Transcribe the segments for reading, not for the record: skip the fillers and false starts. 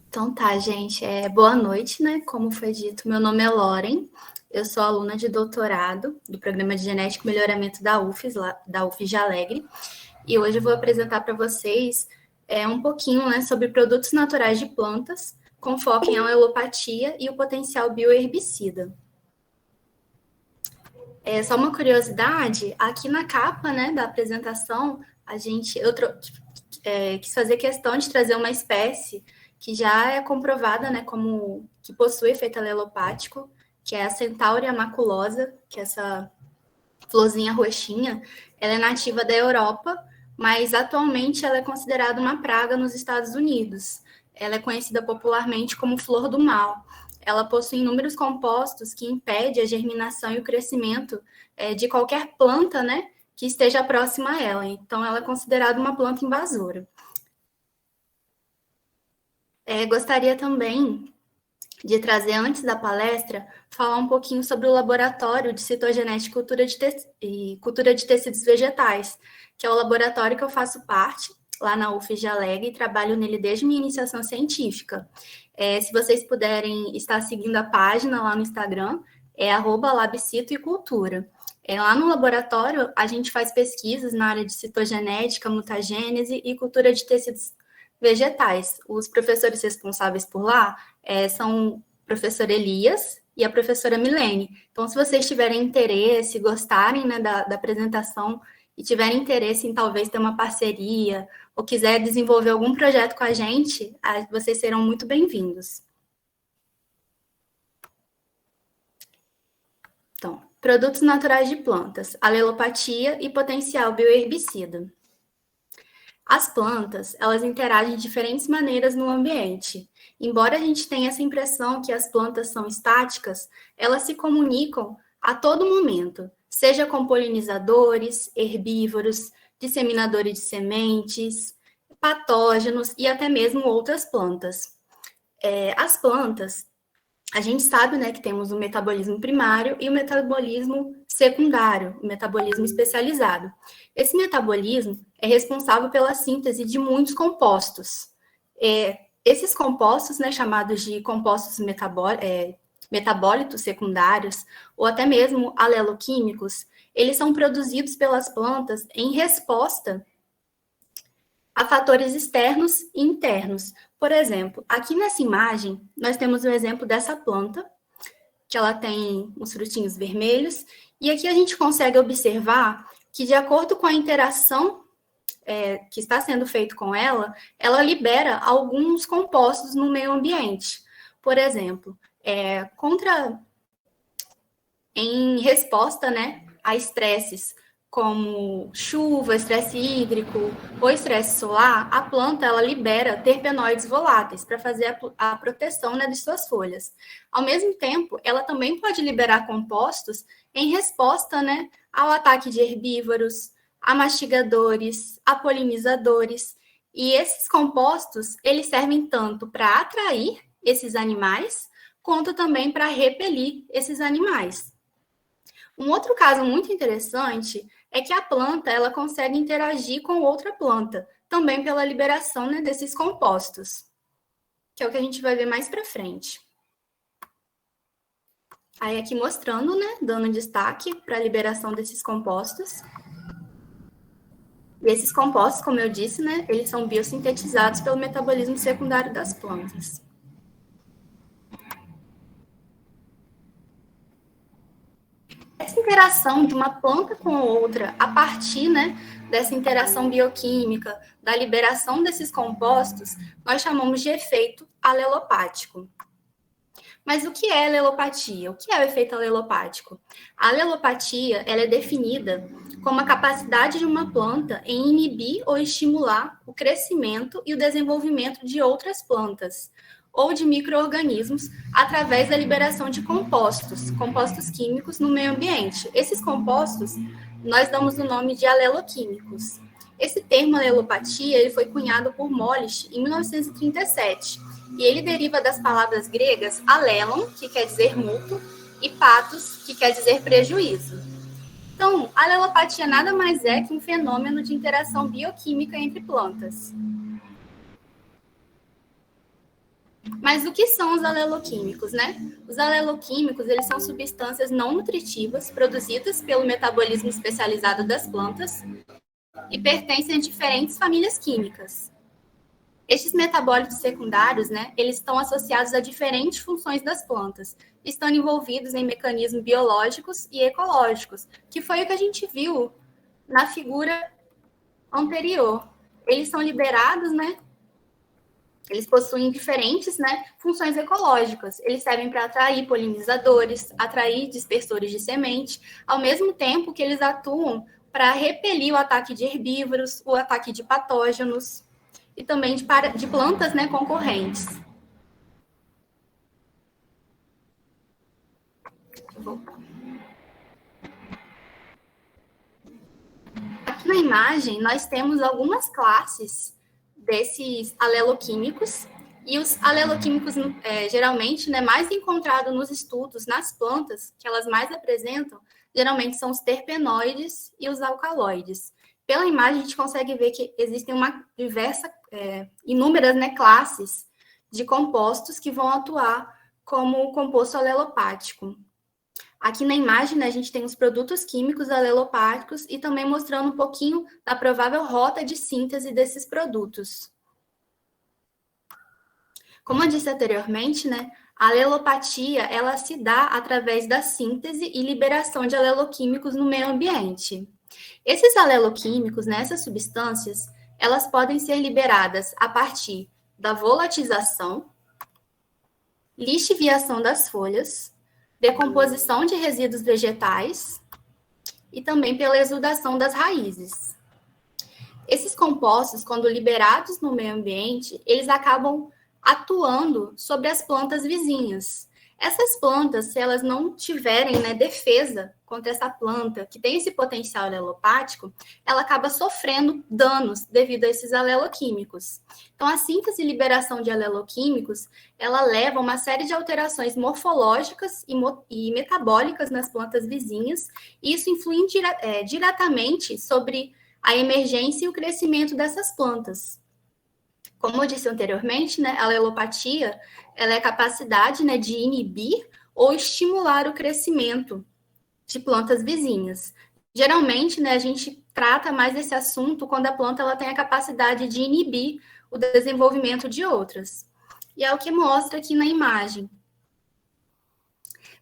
Então tá, gente. Boa noite, né? Como foi dito, meu nome é Loren. Eu sou aluna de doutorado do Programa de Genética e Melhoramento da UFES, da UFES de Alegre. E hoje eu vou apresentar para vocês um pouquinho, né, sobre produtos naturais de plantas, com foco em alelopatia e o potencial bioherbicida. Só uma curiosidade, aqui na capa, né, da apresentação, eu quis fazer questão de trazer uma espécie que já é comprovada, né, como que possui efeito alelopático, que é a Centaurea maculosa, que é essa florzinha roxinha. Ela é nativa da Europa, mas atualmente ela é considerada uma praga nos Estados Unidos. Ela é conhecida popularmente como flor do mal. Ela possui inúmeros compostos que impedem a germinação e o crescimento de qualquer planta, né, que esteja próxima a ela. Então, ela é considerada uma planta invasora. Gostaria também de trazer, antes da palestra, falar um pouquinho sobre o laboratório de citogenética e cultura de tecidos vegetais, que é o laboratório que eu faço parte, lá na UFES de Alegre, e trabalho nele desde minha iniciação científica. Se vocês puderem estar seguindo a página lá no Instagram, é @labcitoecultura. Lá no laboratório, a gente faz pesquisas na área de citogenética, mutagênese e cultura de tecidos vegetais. Os professores responsáveis por lá são o professor Elias e a professora Milene. Então, se vocês tiverem interesse, gostarem, né, da apresentação e tiverem interesse em talvez ter uma parceria ou quiser desenvolver algum projeto com a gente, vocês serão muito bem-vindos. Então, produtos naturais de plantas, alelopatia e potencial bioherbicida. As plantas, elas interagem de diferentes maneiras no ambiente. Embora a gente tenha essa impressão que as plantas são estáticas, elas se comunicam a todo momento, seja com polinizadores, herbívoros, disseminadores de sementes, patógenos e até mesmo outras plantas. As plantas, a gente sabe, né, que temos o metabolismo primário e o metabolismo secundário, o metabolismo especializado. Esse metabolismo é responsável pela síntese de muitos compostos. Esses compostos, né, chamados de compostos metabólitos secundários, ou até mesmo aleloquímicos, eles são produzidos pelas plantas em resposta a fatores externos e internos. Por exemplo, aqui nessa imagem, nós temos o exemplo dessa planta, que ela tem uns frutinhos vermelhos, e aqui a gente consegue observar que, de acordo com a interação que está sendo feito com ela, ela libera alguns compostos no meio ambiente. Por exemplo, em resposta, né, a estresses como chuva, estresse hídrico ou estresse solar, a planta ela libera terpenoides voláteis para fazer a proteção, né, de suas folhas. Ao mesmo tempo, ela também pode liberar compostos em resposta, né, ao ataque de herbívoros, a mastigadores, a polinizadores. E esses compostos, eles servem tanto para atrair esses animais, quanto também para repelir esses animais. Um outro caso muito interessante é que a planta ela consegue interagir com outra planta, também pela liberação, né, desses compostos, que é o que a gente vai ver mais para frente. Aí aqui mostrando, né, dando destaque para a liberação desses compostos. E esses compostos, como eu disse, né, eles são biossintetizados pelo metabolismo secundário das plantas. Essa interação de uma planta com outra, a partir, né, dessa interação bioquímica, da liberação desses compostos, nós chamamos de efeito alelopático. Mas o que é alelopatia? O que é o efeito alelopático? A alelopatia ela é definida como a capacidade de uma planta em inibir ou estimular o crescimento e o desenvolvimento de outras plantas ou de micro-organismos através da liberação de compostos químicos no meio ambiente. Esses compostos nós damos o nome de aleloquímicos. Esse termo alelopatia ele foi cunhado por Molich em 1937 e ele deriva das palavras gregas alelon, que quer dizer mútuo, e pathos, que quer dizer prejuízo. Então, a alelopatia nada mais é que um fenômeno de interação bioquímica entre plantas. Mas o que são os aleloquímicos, né? Os aleloquímicos, eles são substâncias não nutritivas produzidas pelo metabolismo especializado das plantas e pertencem a diferentes famílias químicas. Estes metabólitos secundários, né, eles estão associados a diferentes funções das plantas, estão envolvidos em mecanismos biológicos e ecológicos, que foi o que a gente viu na figura anterior. Eles são liberados, né? Eles possuem diferentes, né, funções ecológicas. Eles servem para atrair polinizadores, atrair dispersores de semente, ao mesmo tempo que eles atuam para repelir o ataque de herbívoros, o ataque de patógenos e também de plantas, né, concorrentes. Deixa eu voltar. Aqui na imagem, nós temos algumas classes desses aleloquímicos, e os aleloquímicos, geralmente, né, mais encontrado nos estudos, nas plantas, que elas mais apresentam, geralmente são os terpenoides e os alcaloides. Pela imagem, a gente consegue ver que existem inúmeras, né, classes de compostos que vão atuar como composto alelopático. Aqui na imagem, né, a gente tem os produtos químicos alelopáticos e também mostrando um pouquinho da provável rota de síntese desses produtos. Como eu disse anteriormente, né, a alelopatia, ela se dá através da síntese e liberação de aleloquímicos no meio ambiente. Esses aleloquímicos, né, essas substâncias, elas podem ser liberadas a partir da volatização, lixiviação das folhas, decomposição de resíduos vegetais e também pela exudação das raízes. Esses compostos, quando liberados no meio ambiente, eles acabam atuando sobre as plantas vizinhas. Essas plantas, se elas não tiverem, né, defesa contra essa planta que tem esse potencial alelopático, ela acaba sofrendo danos devido a esses aleloquímicos. Então, a síntese e liberação de aleloquímicos, ela leva a uma série de alterações morfológicas e metabólicas nas plantas vizinhas, e isso influi diretamente sobre a emergência e o crescimento dessas plantas. Como eu disse anteriormente, né, a alelopatia, ela é a capacidade, né, de inibir ou estimular o crescimento de plantas vizinhas. Geralmente, né, a gente trata mais desse assunto quando a planta ela tem a capacidade de inibir o desenvolvimento de outras. E é o que mostra aqui na imagem.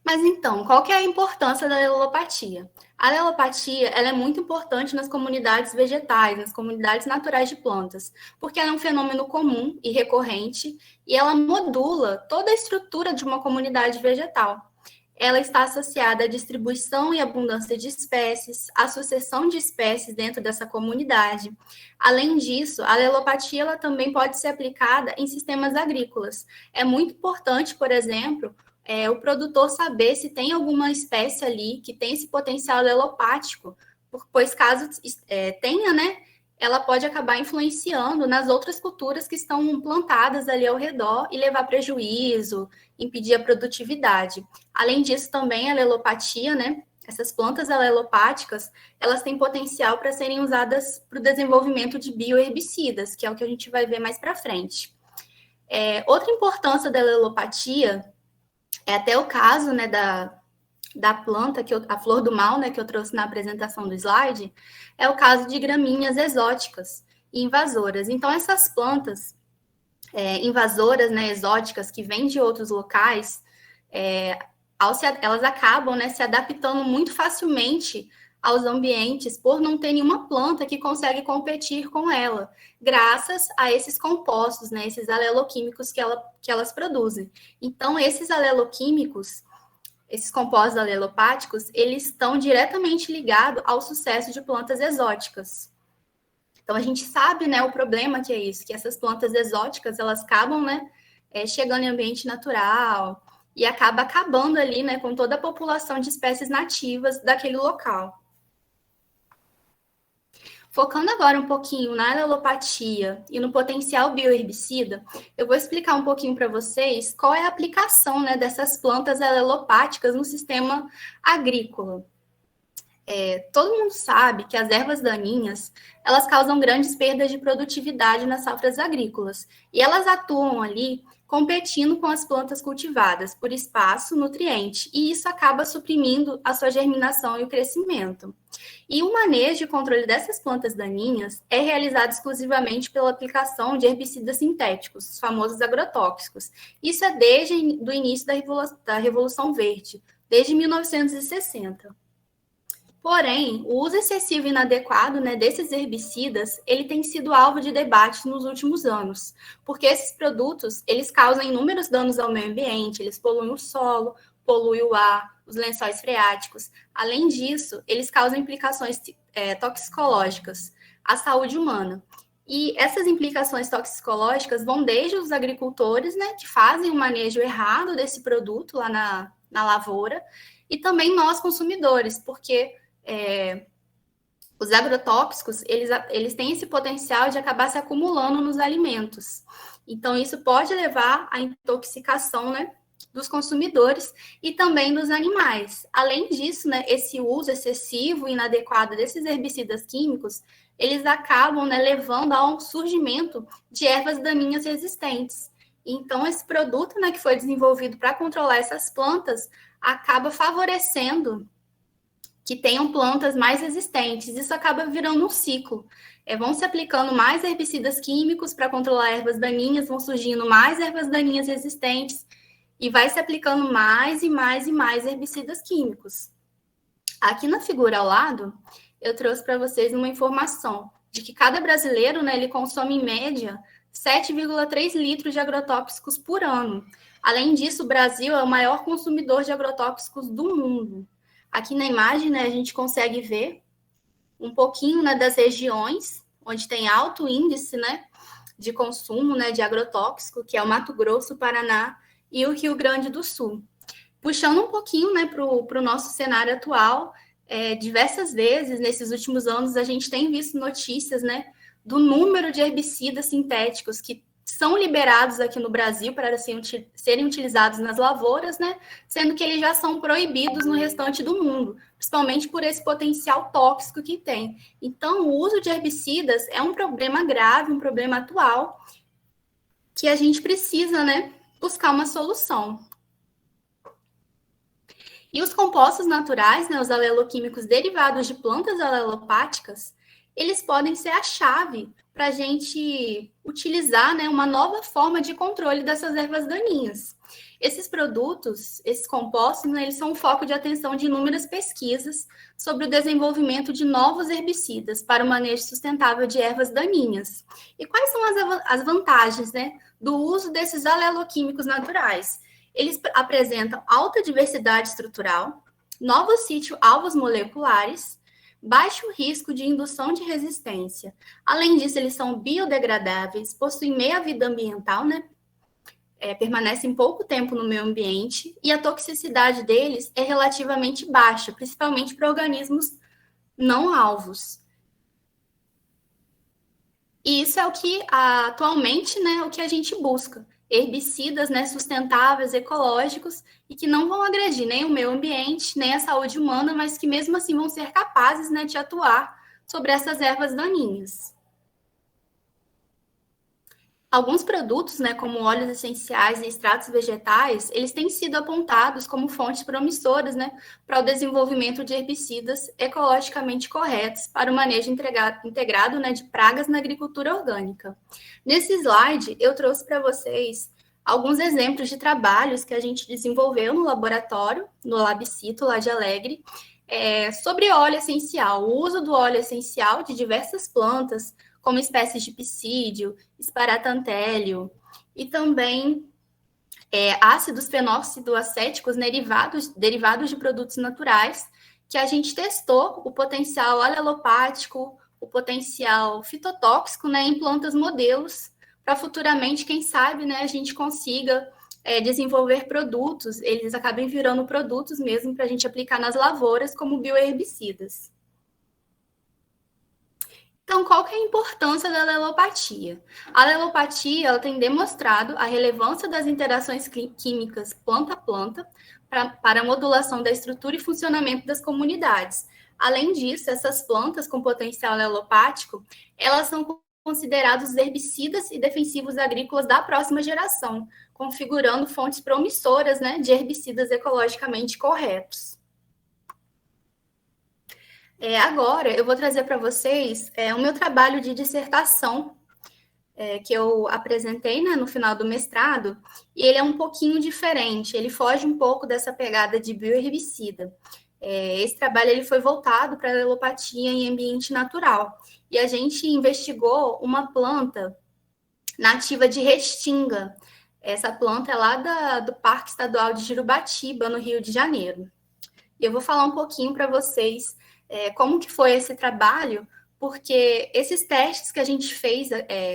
Mas então, qual que é a importância da alelopatia? A alelopatia ela é muito importante nas comunidades vegetais, nas comunidades naturais de plantas, porque ela é um fenômeno comum e recorrente e ela modula toda a estrutura de uma comunidade vegetal. Ela está associada à distribuição e abundância de espécies, à sucessão de espécies dentro dessa comunidade. Além disso, a alelopatia ela também pode ser aplicada em sistemas agrícolas. É muito importante, por exemplo, o produtor saber se tem alguma espécie ali que tem esse potencial alelopático, pois caso tenha, né, ela pode acabar influenciando nas outras culturas que estão plantadas ali ao redor e levar prejuízo, impedir a produtividade. Além disso, também a alelopatia, né, essas plantas alelopáticas, elas têm potencial para serem usadas para o desenvolvimento de bioherbicidas, que é o que a gente vai ver mais para frente. Outra importância da alelopatia é até o caso, né, da planta, a flor do mal, né, que eu trouxe na apresentação do slide, é o caso de gramíneas exóticas e invasoras. Então, essas plantas invasoras, né, exóticas, que vêm de outros locais, elas acabam, né, se adaptando muito facilmente aos ambientes por não ter nenhuma planta que consegue competir com ela, graças a esses compostos, né, esses aleloquímicos que elas produzem. Então, esses aleloquímicos, esses compostos alelopáticos, eles estão diretamente ligados ao sucesso de plantas exóticas. Então, a gente sabe, né, o problema que é isso, que essas plantas exóticas, elas acabam, né, chegando em ambiente natural e acaba acabando ali, né, com toda a população de espécies nativas daquele local. Focando agora um pouquinho na alelopatia e no potencial bioherbicida, eu vou explicar um pouquinho para vocês qual é a aplicação, né, dessas plantas alelopáticas no sistema agrícola. Todo mundo sabe que as ervas daninhas, elas causam grandes perdas de produtividade nas safras agrícolas, e elas atuam ali competindo com as plantas cultivadas por espaço, nutriente, e isso acaba suprimindo a sua germinação e o crescimento. E o manejo e controle dessas plantas daninhas é realizado exclusivamente pela aplicação de herbicidas sintéticos, os famosos agrotóxicos. Isso é desde o início da Revolução Verde, desde 1960. Porém, o uso excessivo e inadequado, né, desses herbicidas, ele tem sido alvo de debate nos últimos anos, porque esses produtos, eles causam inúmeros danos ao meio ambiente, eles poluem o solo, poluem o ar, os lençóis freáticos. Além disso, eles causam implicações toxicológicas à saúde humana. E essas implicações toxicológicas vão desde os agricultores, né, que fazem o manejo errado desse produto lá na lavoura, e também nós consumidores, porque os agrotóxicos, eles têm esse potencial de acabar se acumulando nos alimentos. Então, isso pode levar à intoxicação, né, dos consumidores e também dos animais. Além disso, né, esse uso excessivo e inadequado desses herbicidas químicos, eles acabam, né, levando ao surgimento de ervas daninhas resistentes. Então, esse produto, né, que foi desenvolvido para controlar essas plantas acaba favorecendo que tenham plantas mais resistentes. Isso acaba virando um ciclo. Vão se aplicando mais herbicidas químicos para controlar ervas daninhas, vão surgindo mais ervas daninhas resistentes, e vai se aplicando mais e mais e mais herbicidas químicos. Aqui na figura ao lado, eu trouxe para vocês uma informação de que cada brasileiro, né, ele consome, em média, 7,3 litros de agrotóxicos por ano. Além disso, o Brasil é o maior consumidor de agrotóxicos do mundo. Aqui na imagem, né, a gente consegue ver um pouquinho, né, das regiões onde tem alto índice, né, de consumo, né, de agrotóxico, que é o Mato Grosso, Paraná e o Rio Grande do Sul. Puxando um pouquinho, né, para o nosso cenário atual, diversas vezes nesses últimos anos a gente tem visto notícias, né, do número de herbicidas sintéticos que são liberados aqui no Brasil para serem utilizados nas lavouras, né, sendo que eles já são proibidos no restante do mundo, principalmente por esse potencial tóxico que tem. Então, o uso de herbicidas é um problema grave, um problema atual, que a gente precisa, né, buscar uma solução. E os compostos naturais, né, os aleloquímicos derivados de plantas alelopáticas, eles podem ser a chave para a gente utilizar, né, uma nova forma de controle dessas ervas daninhas. Esses produtos, esses compostos, né, eles são o foco de atenção de inúmeras pesquisas sobre o desenvolvimento de novos herbicidas para o manejo sustentável de ervas daninhas. E quais são as vantagens, né, do uso desses aleloquímicos naturais? Eles apresentam alta diversidade estrutural, novos sítio-alvos moleculares, baixo risco de indução de resistência. Além disso, eles são biodegradáveis, possuem meia-vida ambiental, né? Permanecem pouco tempo no meio ambiente, e a toxicidade deles é relativamente baixa, principalmente para organismos não alvos. E isso é o que, atualmente, né, o que a gente busca. Herbicidas, né, sustentáveis, ecológicos, e que não vão agredir nem o meio ambiente, nem a saúde humana, mas que mesmo assim vão ser capazes, né, de atuar sobre essas ervas daninhas. Alguns produtos, né, como óleos essenciais e extratos vegetais, eles têm sido apontados como fontes promissoras, né, para o desenvolvimento de herbicidas ecologicamente corretos para o manejo integrado, né, de pragas na agricultura orgânica. Nesse slide, eu trouxe para vocês alguns exemplos de trabalhos que a gente desenvolveu no laboratório, no Labcito, lá de Alegre, sobre óleo essencial, o uso do óleo essencial de diversas plantas, como espécies de psídio, esparatantélio, e também ácidos fenóxido-acéticos derivados de produtos naturais, que a gente testou o potencial alelopático, o potencial fitotóxico, né, em plantas modelos, para futuramente, quem sabe, né, a gente consiga desenvolver produtos, eles acabem virando produtos mesmo para a gente aplicar nas lavouras como bioherbicidas. Então, qual que é a importância da alelopatia? A alelopatia ela tem demonstrado a relevância das interações químicas planta a planta para a modulação da estrutura e funcionamento das comunidades. Além disso, essas plantas com potencial alelopático, elas são considerados herbicidas e defensivos agrícolas da próxima geração, configurando fontes promissoras, né, de herbicidas ecologicamente corretos. Agora, eu vou trazer para vocês o meu trabalho de dissertação, que eu apresentei, né, no final do mestrado, e ele é um pouquinho diferente, ele foge um pouco dessa pegada de bioherbicida. Esse trabalho ele foi voltado para a alelopatia em ambiente natural, e a gente investigou uma planta nativa de Restinga. Essa planta é lá do Parque Estadual de Jurubatiba, no Rio de Janeiro. E eu vou falar um pouquinho para vocês como que foi esse trabalho, porque esses testes que a gente fez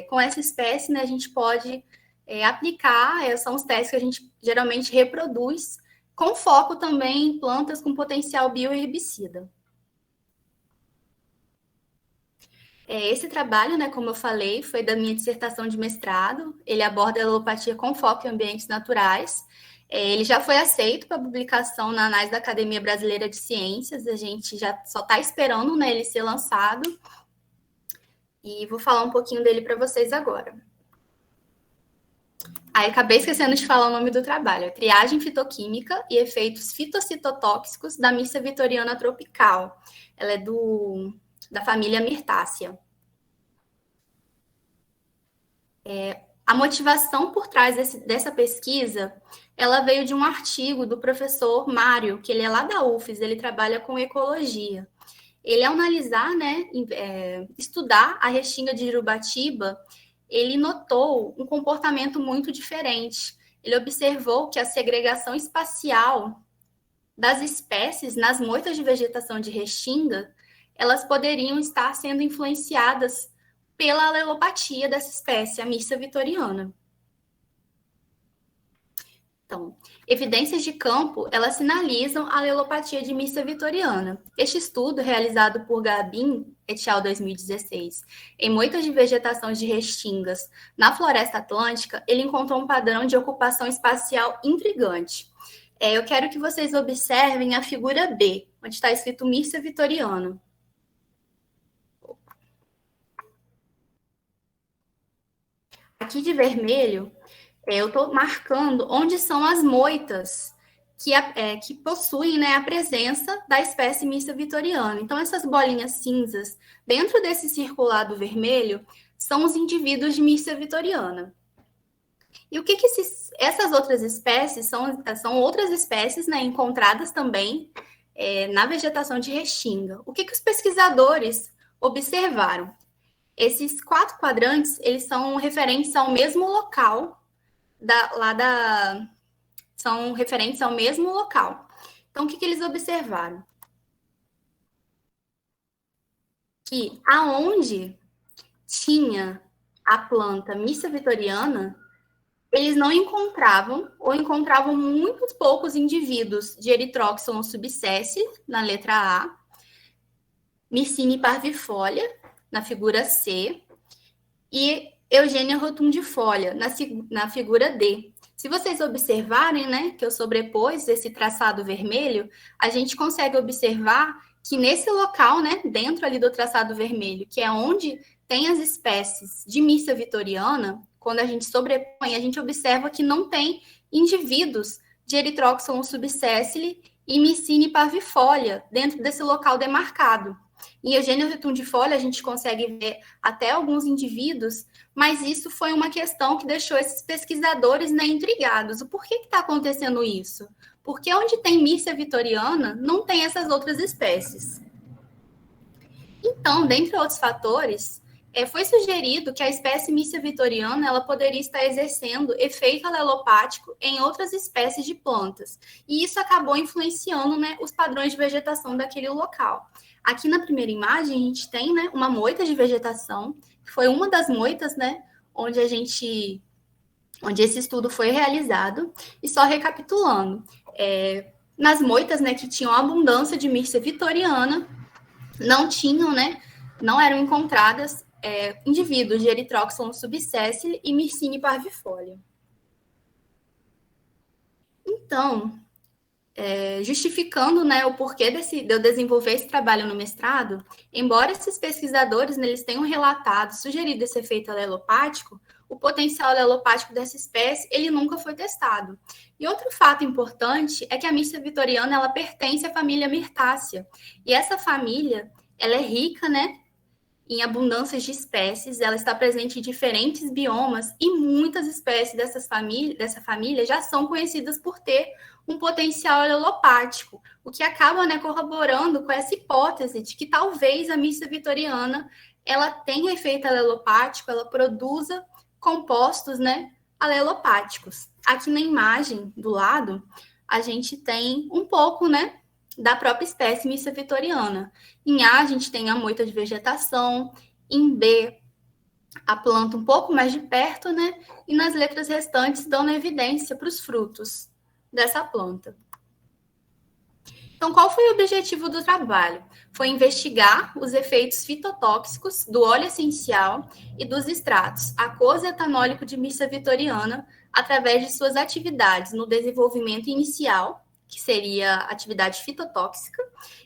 com essa espécie, né, a gente pode aplicar, são os testes que a gente geralmente reproduz, com foco também em plantas com potencial bioherbicida. Esse trabalho, né, como eu falei, foi da minha dissertação de mestrado, ele aborda a alopatia com foco em ambientes naturais. Ele já foi aceito para publicação na análise da Academia Brasileira de Ciências, a gente já só está esperando, né, ele ser lançado, e vou falar um pouquinho dele para vocês agora. Acabei esquecendo de falar o nome do trabalho, Triagem Fitoquímica e Efeitos Fitocitotóxicos da Missa Vitoriana Tropical. Ela é da família Myrtácea. A motivação por trás dessa pesquisa, ela veio de um artigo do professor Mário, que ele é lá da UFES, ele trabalha com ecologia. Ele, ao analisar, né, estudar a restinga de Jurubatiba, ele notou um comportamento muito diferente. Ele observou que a segregação espacial das espécies nas moitas de vegetação de restinga, elas poderiam estar sendo influenciadas pela alelopatia dessa espécie, a Missa vitoriana. Então, evidências de campo, elas sinalizam a alelopatia de Missa vitoriana. Este estudo, realizado por Gabin et al. 2016, em moitas de vegetação de restingas na floresta atlântica, ele encontrou um padrão de ocupação espacial intrigante. Eu quero que vocês observem a figura B, onde está escrito Missa vitoriana. Aqui de vermelho, eu estou marcando onde são as moitas que possuem, né, a presença da espécie Missa vitoriana. Então, essas bolinhas cinzas, dentro desse circulado vermelho, são os indivíduos de Missa vitoriana. E o que essas outras espécies são outras espécies, né, encontradas também na vegetação de restinga. O que os pesquisadores observaram? Esses 4 quadrantes, eles são referentes ao mesmo local, são referentes ao mesmo local. Então, o que eles observaram? Que aonde tinha a planta Missa vitoriana, eles não encontravam, ou encontravam muitos poucos indivíduos de Erythroxylon subsesse, na letra A, Mycene parvifolia, na figura C, e Eugênia rotundifolia, na figura D. Se vocês observarem, né, que eu sobrepus esse traçado vermelho, a gente consegue observar que nesse local, né, dentro ali do traçado vermelho, que é onde tem as espécies de Missa vitoriana, quando a gente sobrepõe, a gente observa que não tem indivíduos de Erythroxylon subsessile e Mycene parvifolia dentro desse local demarcado. Em Eugênia rotundifolia, a gente consegue ver até alguns indivíduos, mas isso foi uma questão que deixou esses pesquisadores, né, intrigados. O porquê que está acontecendo isso? Porque onde tem Missa vitoriana, não tem essas outras espécies. Então, dentre outros fatores, foi sugerido que a espécie Missa vitoriana ela poderia estar exercendo efeito alelopático em outras espécies de plantas. E isso acabou influenciando, né, os padrões de vegetação daquele local. Aqui na primeira imagem, a gente tem, né, uma moita de vegetação, que foi uma das moitas, né, onde esse estudo foi realizado. E só recapitulando, nas moitas, né, que tinham abundância de Missa vitoriana, não eram encontradas indivíduos de Erythroxylon subsessile e Mycene parvifolia. Então, justificando, né, o porquê de eu desenvolver esse trabalho no mestrado, embora esses pesquisadores, né, eles tenham relatado, sugerido esse efeito alelopático, o potencial alelopático dessa espécie, ele nunca foi testado. E outro fato importante é que a Myrcia vitoriana, ela pertence à família Myrtácea, e essa família, ela é rica, né, em abundâncias de espécies, ela está presente em diferentes biomas e muitas espécies dessa família já são conhecidas por ter um potencial alelopático, o que acaba, né, corroborando com essa hipótese de que talvez a Myrcia vitoriana ela tenha efeito alelopático, ela produza compostos, né, alelopáticos. Aqui na imagem do lado, a gente tem um pouco, né, da própria espécie Myrcia vitoriana. Em A, a gente tem a moita de vegetação, em B, a planta um pouco mais de perto, né? E nas letras restantes dando evidência para os frutos dessa planta. Então, qual foi o objetivo do trabalho? Foi investigar os efeitos fitotóxicos do óleo essencial e dos extratos aquoso e etanólico de Myrcia vitoriana através de suas atividades no desenvolvimento inicial, que seria atividade fitotóxica,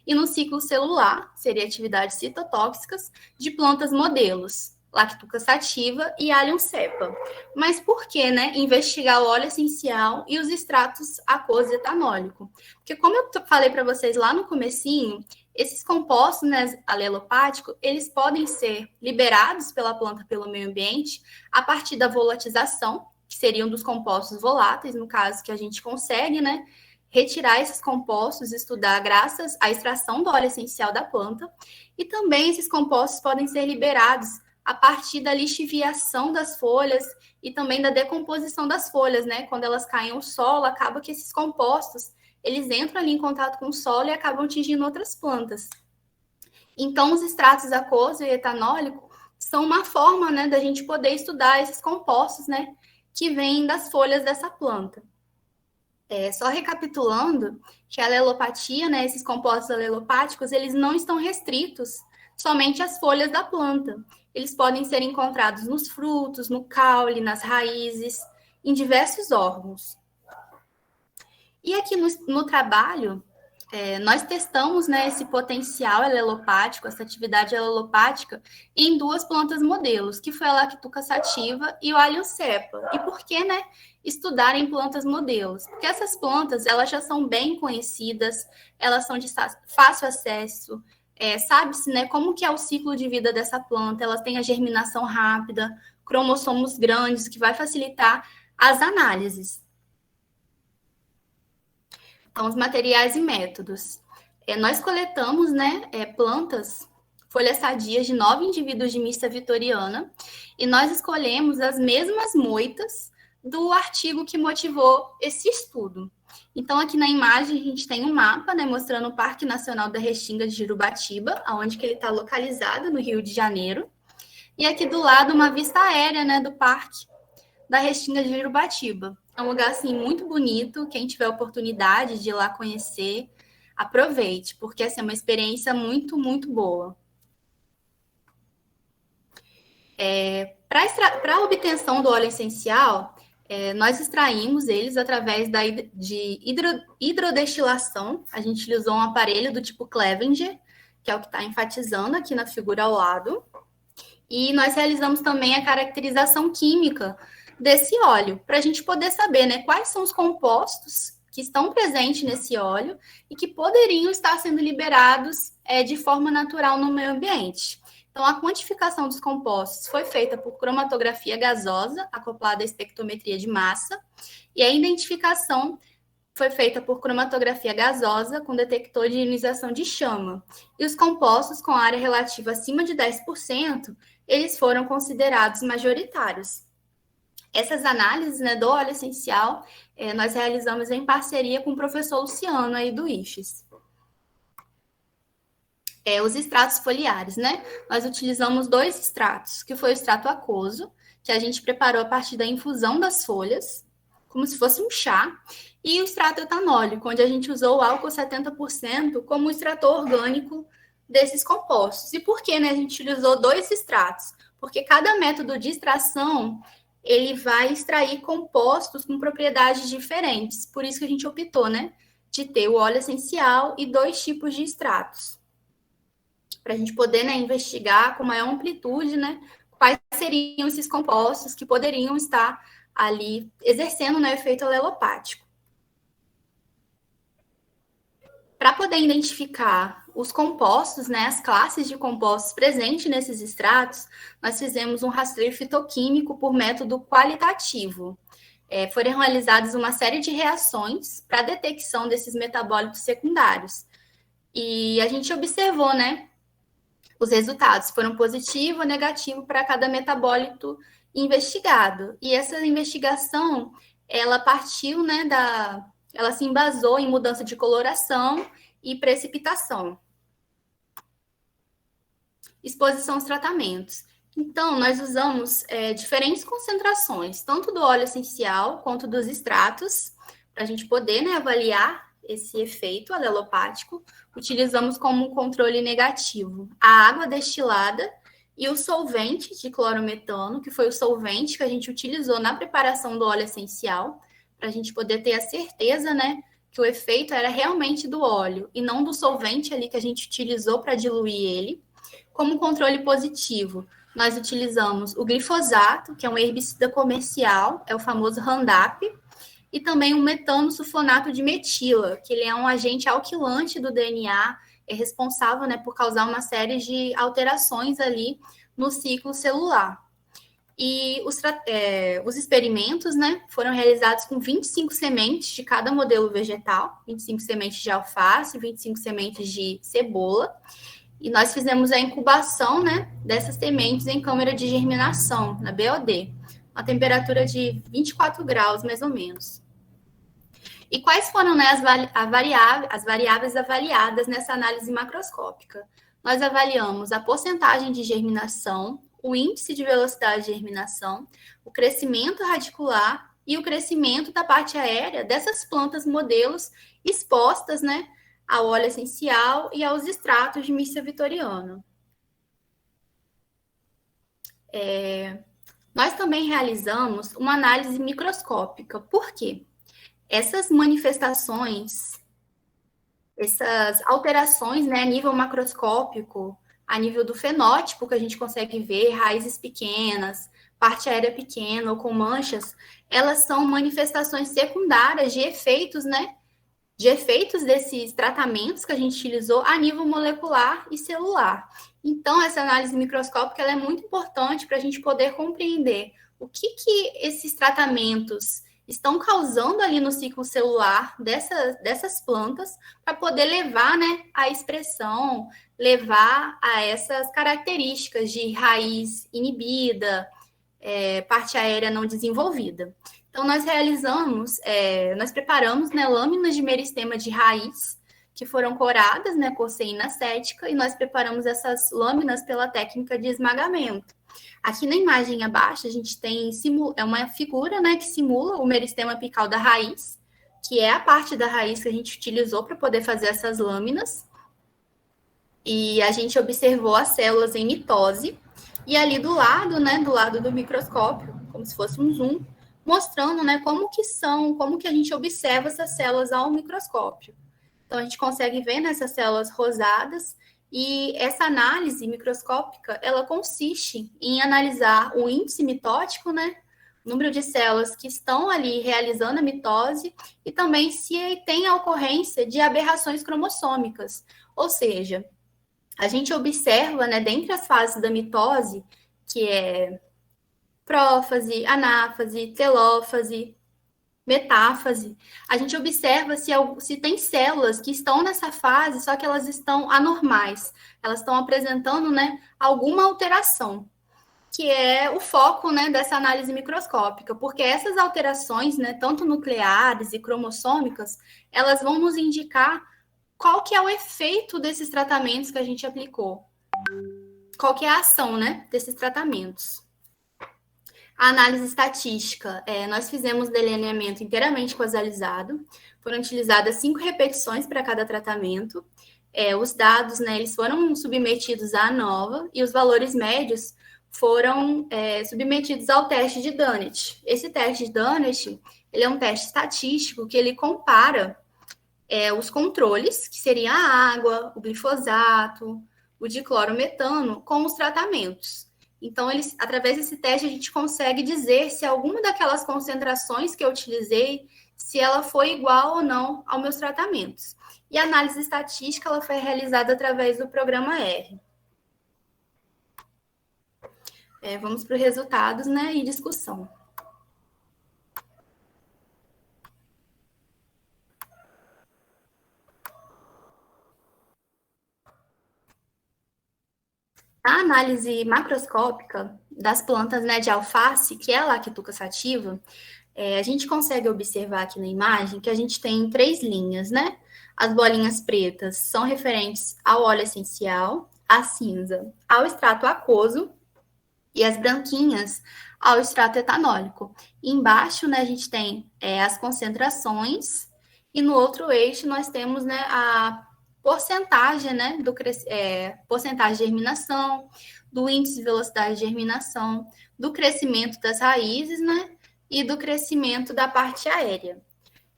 e no ciclo celular, seria atividades citotóxicas, de plantas modelos, Lactuca sativa e Allium cepa. Mas por que, né, investigar o óleo essencial e os extratos aquoso e etanólico? Porque como eu falei para vocês lá no comecinho, esses compostos, né, alelopáticos, eles podem ser liberados pela planta pelo meio ambiente a partir da volatização, que seriam dos compostos voláteis, no caso que a gente consegue, né, retirar esses compostos, estudar graças à extração do óleo essencial da planta, e também esses compostos podem ser liberados a partir da lixiviação das folhas e também da decomposição das folhas, né? Quando elas caem ao solo, acaba que esses compostos, eles entram ali em contato com o solo e acabam atingindo outras plantas. Então, os extratos aquoso e etanólico são uma forma, né, da gente poder estudar esses compostos, né, que vêm das folhas dessa planta. Só recapitulando, que a alelopatia, né, esses compostos alelopáticos, eles não estão restritos somente às folhas da planta. Eles podem ser encontrados nos frutos, no caule, nas raízes, em diversos órgãos. E aqui no trabalho, nós testamos, né, esse potencial alelopático, essa atividade alelopática, em duas plantas modelos, que foi a Lactuca sativa e o Allium cepa. E por que, né, estudar em plantas modelos? Porque essas plantas, elas já são bem conhecidas, elas são de fácil acesso, sabe-se, né, como que é o ciclo de vida dessa planta, elas têm a germinação rápida, cromossomos grandes, que vai facilitar as análises. Então, os materiais e métodos. Nós coletamos, né, plantas, folhas sadias de 9 indivíduos de Myrcia vitoriana, e nós escolhemos as mesmas moitas do artigo que motivou esse estudo. Então, aqui na imagem, a gente tem um mapa, né, mostrando o Parque Nacional da Restinga de Jurubatiba, onde que ele está localizado, no Rio de Janeiro. E aqui do lado, uma vista aérea, né, do Parque da Restinga de Jurubatiba. É um lugar, assim, muito bonito. Quem tiver oportunidade de ir lá conhecer, aproveite, porque, assim, é uma experiência muito, muito boa. Para a obtenção do óleo essencial, nós extraímos eles através de hidrodestilação. A gente usou um aparelho do tipo Clevenger, que é o que está enfatizando aqui na figura ao lado. E nós realizamos também a caracterização química desse óleo, para a gente poder saber, né, quais são os compostos que estão presentes nesse óleo e que poderiam estar sendo liberados de forma natural no meio ambiente. Então, a quantificação dos compostos foi feita por cromatografia gasosa, acoplada à espectrometria de massa, e a identificação foi feita por cromatografia gasosa com detector de ionização de chama. E os compostos com área relativa acima de 10%, eles foram considerados majoritários. Essas análises, né, do óleo essencial, nós realizamos em parceria com o professor Luciano aí do IFES. Os extratos foliares, né? Nós utilizamos 2 extratos, que foi o extrato aquoso, que a gente preparou a partir da infusão das folhas, como se fosse um chá, e o extrato etanólico, onde a gente usou o álcool 70% como extrator orgânico desses compostos. E por que, né, a gente utilizou 2 extratos? Porque cada método de extração, ele vai extrair compostos com propriedades diferentes. Por isso que a gente optou, né, de ter o óleo essencial e 2 tipos de extratos, para a gente poder, né, investigar com maior amplitude, né, quais seriam esses compostos que poderiam estar ali exercendo, né, o efeito alelopático. Para poder identificar os compostos, né, as classes de compostos presentes nesses extratos, nós fizemos um rastreio fitoquímico por método qualitativo. Foram realizadas uma série de reações para a detecção desses metabólitos secundários. E a gente observou, né, os resultados foram positivo ou negativo para cada metabólito investigado. E essa investigação, ela partiu, né, ela se embasou em mudança de coloração e precipitação. Exposição aos tratamentos. Então, nós usamos diferentes concentrações, tanto do óleo essencial quanto dos extratos, para a gente poder, né, avaliar esse efeito alelopático. Utilizamos como controle negativo a água destilada e o solvente de clorometano, que foi o solvente que a gente utilizou na preparação do óleo essencial, para a gente poder ter a certeza, né, que o efeito era realmente do óleo e não do solvente ali que a gente utilizou para diluir ele. Como controle positivo, nós utilizamos o glifosato, que é um herbicida comercial, é o famoso Roundup, e também o metano sulfonato de metila, que ele é um agente alquilante do DNA, é responsável, né, por causar uma série de alterações ali no ciclo celular. E os experimentos, né, foram realizados com 25 sementes de cada modelo vegetal, 25 sementes de alface, 25 sementes de cebola, e nós fizemos a incubação, né, dessas sementes em câmara de germinação, na BOD, a temperatura de 24 graus, mais ou menos. E quais foram, né, as variáveis avaliadas nessa análise macroscópica? Nós avaliamos a porcentagem de germinação, o índice de velocidade de germinação, o crescimento radicular e o crescimento da parte aérea dessas plantas modelos expostas, né, ao óleo essencial e aos extratos de Myrcia vitoriana. Nós também realizamos uma análise microscópica. Por quê? Essas manifestações, essas alterações, né, a nível macroscópico, a nível do fenótipo, que a gente consegue ver, raízes pequenas, parte aérea pequena ou com manchas, elas são manifestações secundárias de efeitos, né, de efeitos desses tratamentos que a gente utilizou a nível molecular e celular. Então, essa análise microscópica ela é muito importante para a gente poder compreender o que esses tratamentos estão causando ali no ciclo celular dessas plantas, para poder levar, né, a expressão, levar a essas características de raiz inibida, parte aérea não desenvolvida. Então, nós preparamos, né, lâminas de meristema de raiz, que foram coradas, né, corceína acética, e nós preparamos essas lâminas pela técnica de esmagamento. Aqui na imagem abaixo, a gente tem uma figura, né, que simula o meristema apical da raiz, que é a parte da raiz que a gente utilizou para poder fazer essas lâminas. E a gente observou as células em mitose, e ali do lado, né, do lado do microscópio, como se fosse um zoom, mostrando, né, como que a gente observa essas células ao microscópio. Então, a gente consegue ver nessas células rosadas, e essa análise microscópica, ela consiste em analisar o índice mitótico, né, o número de células que estão ali realizando a mitose, e também se tem a ocorrência de aberrações cromossômicas, ou seja, a gente observa, né, dentre as fases da mitose, que é prófase, anáfase, telófase, metáfase, a gente observa se tem células que estão nessa fase, só que elas estão anormais, elas estão apresentando, né, alguma alteração, que é o foco, né, dessa análise microscópica, porque essas alterações, né, tanto nucleares e cromossômicas, elas vão nos indicar qual que é o efeito desses tratamentos que a gente aplicou, qual que é a ação, né, desses tratamentos. A análise estatística, nós fizemos delineamento inteiramente causalizado, foram utilizadas 5 repetições para cada tratamento, os dados, né, eles foram submetidos à ANOVA e os valores médios foram submetidos ao teste de Dunnett. Esse teste de Dunnett, ele é um teste estatístico que ele compara os controles, que seria a água, o glifosato, o diclorometano, com os tratamentos. Então, através desse teste, a gente consegue dizer se alguma daquelas concentrações que eu utilizei, se ela foi igual ou não aos meus tratamentos. E a análise estatística ela foi realizada através do programa R. Vamos para os resultados, né, e discussão. A análise macroscópica das plantas, né, de alface, que é a lactuca sativa, a gente consegue observar aqui na imagem que a gente tem 3 linhas, né? As bolinhas pretas são referentes ao óleo essencial, a cinza ao extrato aquoso e as branquinhas ao extrato etanólico. E embaixo, né, a gente tem as concentrações e no outro eixo nós temos, né, a porcentagem, né, porcentagem de germinação, do índice de velocidade de germinação, do crescimento das raízes, né, e do crescimento da parte aérea.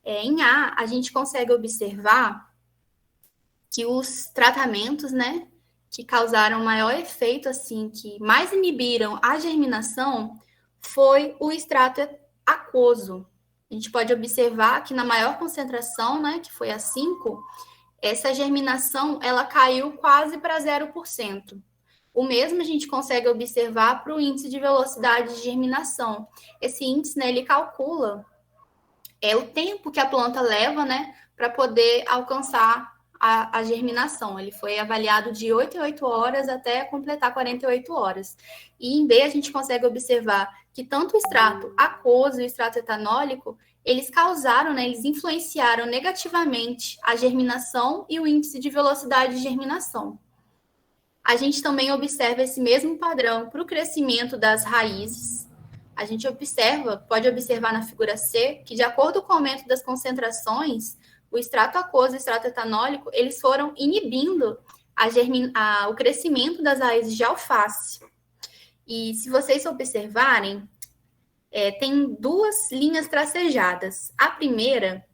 Em A gente consegue observar que os tratamentos, né, que causaram maior efeito, assim, que mais inibiram a germinação, foi o extrato aquoso. A gente pode observar que na maior concentração, né, que foi a 5, essa germinação, ela caiu quase para 0%. O mesmo a gente consegue observar para o índice de velocidade de germinação. Esse índice, né, ele calcula o tempo que a planta leva, né, para poder alcançar a germinação. Ele foi avaliado de 8 em 8 horas até completar 48 horas. E em B, a gente consegue observar que tanto o extrato aquoso e o extrato etanólico, eles causaram, né, eles influenciaram negativamente a germinação e o índice de velocidade de germinação. A gente também observa esse mesmo padrão para o crescimento das raízes. A gente pode observar na figura C, que de acordo com o aumento das concentrações, o extrato aquoso e o extrato etanólico, eles foram inibindo o crescimento das raízes de alface. E se vocês observarem, tem 2 linhas tracejadas. A primeira,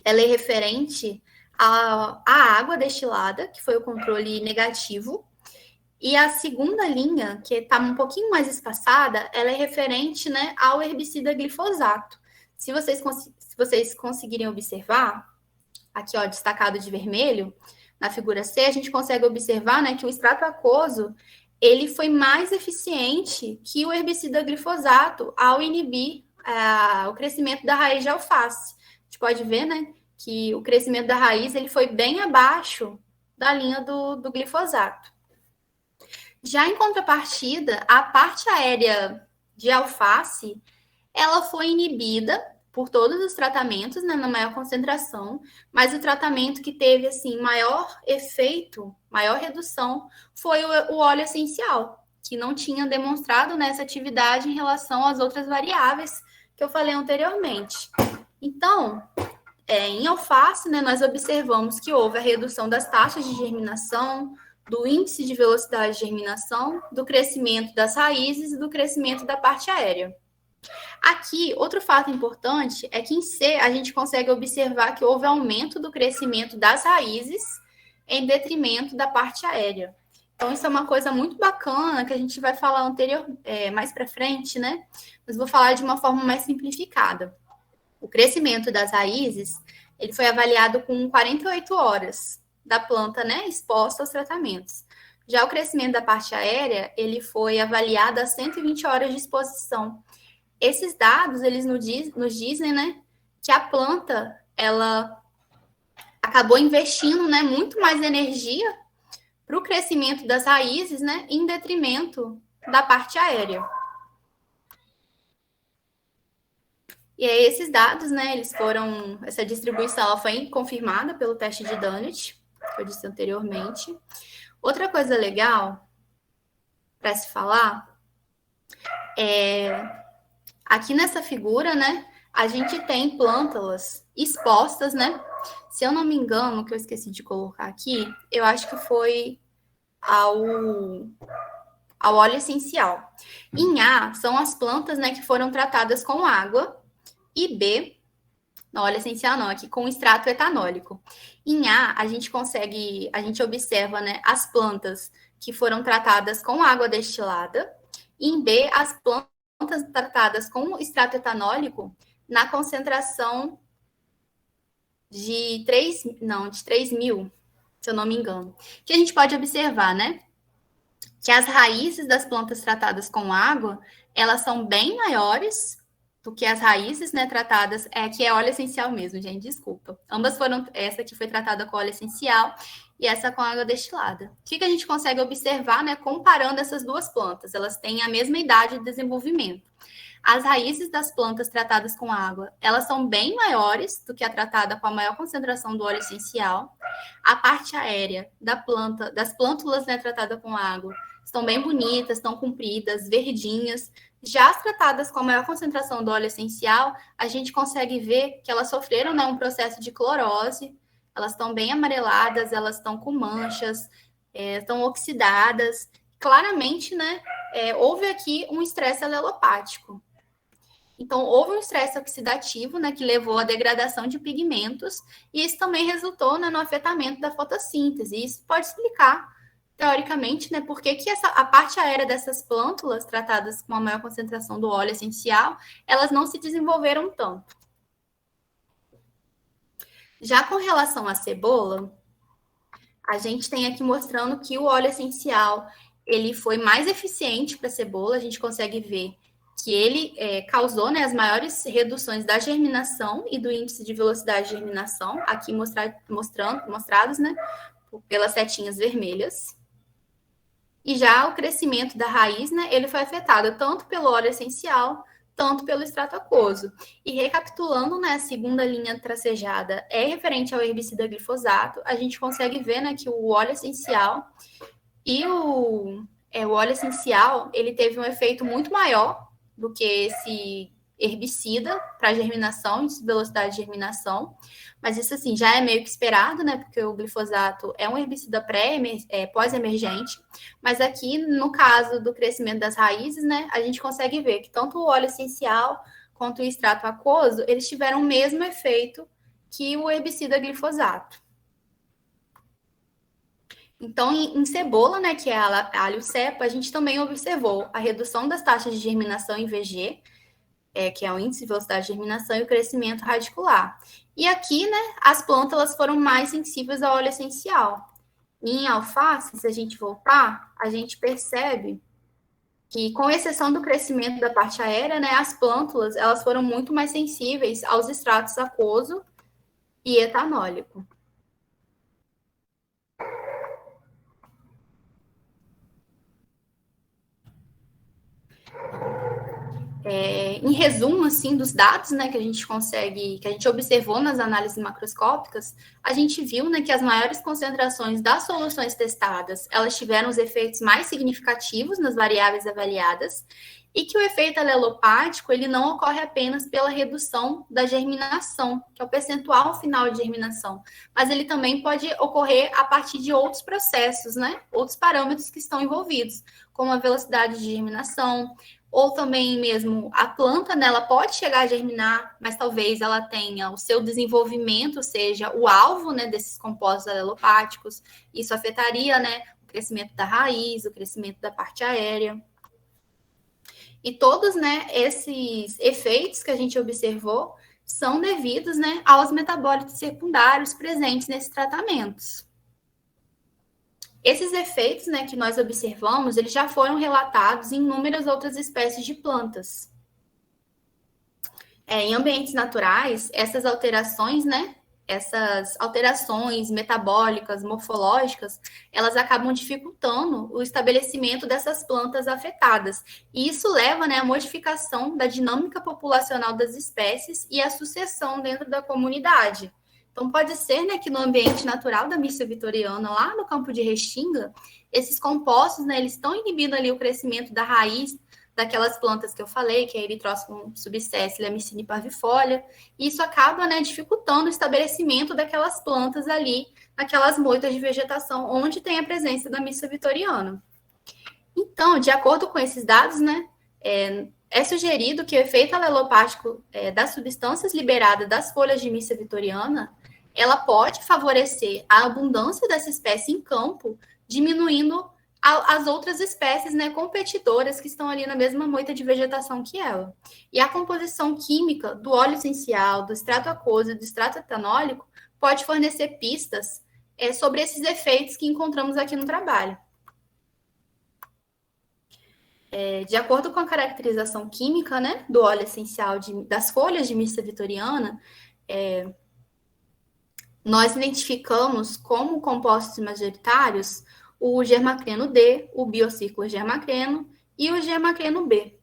ela é referente à água destilada, que foi o controle negativo, e a segunda linha, que está um pouquinho mais espaçada, ela é referente, né, ao herbicida glifosato. Se vocês conseguirem observar, aqui ó, destacado de vermelho, na figura C, a gente consegue observar, né, que o extrato aquoso ele foi mais eficiente que o herbicida glifosato ao inibir o crescimento da raiz de alface. A gente pode ver, né, que o crescimento da raiz ele foi bem abaixo da linha do glifosato. Já em contrapartida, a parte aérea de alface, ela foi inibida por todos os tratamentos, né, na maior concentração, mas o tratamento que teve, assim, maior efeito, maior redução, foi o óleo essencial, que não tinha demonstrado nessa atividade em relação às outras variáveis que eu falei anteriormente. Então, em alface, né, nós observamos que houve a redução das taxas de germinação, do índice de velocidade de germinação, do crescimento das raízes e do crescimento da parte aérea. Aqui, outro fato importante é que em C a gente consegue observar que houve aumento do crescimento das raízes em detrimento da parte aérea. Então, isso é uma coisa muito bacana que a gente vai falar mais para frente, né? Mas vou falar de uma forma mais simplificada. O crescimento das raízes, ele foi avaliado com 48 horas da planta, né, exposta aos tratamentos. Já o crescimento da parte aérea, ele foi avaliado a 120 horas de exposição. Esses dados, eles nos dizem, né, que a planta, ela acabou investindo, né, muito mais energia para o crescimento das raízes, né, em detrimento da parte aérea. E aí, esses dados, né, essa distribuição ela foi confirmada pelo teste de Dunnett, que eu disse anteriormente. Outra coisa legal para se falar aqui nessa figura, né, a gente tem plântulas expostas, né? Se eu não me engano, que eu esqueci de colocar aqui, eu acho que foi ao óleo essencial. Em A, são as plantas, né, que foram tratadas com água, e B, Não, óleo essencial não, aqui com extrato etanólico. Em A, a gente observa, né, as plantas que foram tratadas com água destilada. E em B, as plantas tratadas com extrato etanólico na concentração de 3.000, se eu não me engano. Que a gente pode observar, né? Que as raízes das plantas tratadas com água, elas são bem maiores do que as raízes, né, tratadas, que é óleo essencial mesmo, gente, desculpa. Ambas foram, essa que foi tratada com óleo essencial e essa com água destilada. O que a gente consegue observar, né, comparando essas duas plantas? Elas têm a mesma idade de desenvolvimento. As raízes das plantas tratadas com água, elas são bem maiores do que a tratada com a maior concentração do óleo essencial. A parte aérea das plântulas, né, tratada com água, estão bem bonitas, estão compridas, verdinhas. Já as tratadas com a maior concentração do óleo essencial, a gente consegue ver que elas sofreram, né, um processo de clorose, elas estão bem amareladas, elas estão com manchas, estão oxidadas. Claramente, né, houve aqui um estresse alelopático. Então, houve um estresse oxidativo, né, que levou à degradação de pigmentos, e isso também resultou, né, no afetamento da fotossíntese. Isso pode explicar, teoricamente, né, por que a parte aérea dessas plântulas tratadas com a maior concentração do óleo essencial, elas não se desenvolveram tanto. Já com relação à cebola, a gente tem aqui mostrando que o óleo essencial, ele foi mais eficiente para a cebola, a gente consegue ver que ele causou, né, as maiores reduções da germinação e do índice de velocidade de germinação, aqui mostrados, né, pelas setinhas vermelhas. E já o crescimento da raiz, né, ele foi afetado tanto pelo óleo essencial, tanto pelo extrato aquoso. E recapitulando, né, a segunda linha tracejada é referente ao herbicida glifosato, a gente consegue ver, né, que o óleo essencial e o óleo essencial, ele teve um efeito muito maior do que esse herbicida para germinação, velocidade de germinação, mas isso assim já é meio que esperado, né? Porque o glifosato é um herbicida pós-emergente, mas aqui no caso do crescimento das raízes, né, a gente consegue ver que tanto o óleo essencial quanto o extrato aquoso, eles tiveram o mesmo efeito que o herbicida glifosato. Então, em cebola, né, que é a alho cepa, a gente também observou a redução das taxas de germinação em VG, que é o índice de velocidade de germinação, e o crescimento radicular. E aqui, né, as plantas elas foram mais sensíveis ao óleo essencial. E em alface, se a gente voltar, a gente percebe que, com exceção do crescimento da parte aérea, né, as plântulas elas foram muito mais sensíveis aos extratos aquoso e etanólico. Em resumo, assim, dos dados, né, que a gente observou nas análises macroscópicas, a gente viu, né, que as maiores concentrações das soluções testadas, elas tiveram os efeitos mais significativos nas variáveis avaliadas, e que o efeito alelopático, ele não ocorre apenas pela redução da germinação, que é o percentual final de germinação, mas ele também pode ocorrer a partir de outros processos, né, outros parâmetros que estão envolvidos, como a velocidade de germinação, ou também mesmo a planta, né, ela pode chegar a germinar, mas talvez ela tenha o seu desenvolvimento, seja o alvo, né, desses compostos alelopáticos. Isso afetaria, né, o crescimento da raiz, o crescimento da parte aérea. E todos, né, esses efeitos que a gente observou são devidos, né, aos metabólitos secundários presentes nesses tratamentos. Esses efeitos, né, que nós observamos, eles já foram relatados em inúmeras outras espécies de plantas. Em ambientes naturais, essas alterações, né, essas alterações metabólicas, morfológicas, elas acabam dificultando o estabelecimento dessas plantas afetadas. E isso leva, né, à modificação da dinâmica populacional das espécies e à sucessão dentro da comunidade. Então, pode ser, né, que no ambiente natural da Missa vitoriana, lá no campo de Restinga, esses compostos, né, eles estão inibindo ali o crescimento da raiz daquelas plantas que eu falei, que é a Erythroscon subsp. Lemicine parvifolia, e isso acaba, né, dificultando o estabelecimento daquelas plantas ali, naquelas moitas de vegetação, onde tem a presença da Missa vitoriana. Então, de acordo com esses dados, né, é sugerido que o efeito alelopático das substâncias liberadas das folhas de Missa vitoriana, ela pode favorecer a abundância dessa espécie em campo, diminuindo as outras espécies, né, competidoras que estão ali na mesma moita de vegetação que ela. E a composição química do óleo essencial, do extrato aquoso e do extrato etanólico pode fornecer pistas sobre esses efeitos que encontramos aqui no trabalho. De acordo com a caracterização química, né, do óleo essencial das folhas de Missa vitoriana, nós identificamos como compostos majoritários o germacreno D, o biocírculo germacreno e o germacreno B.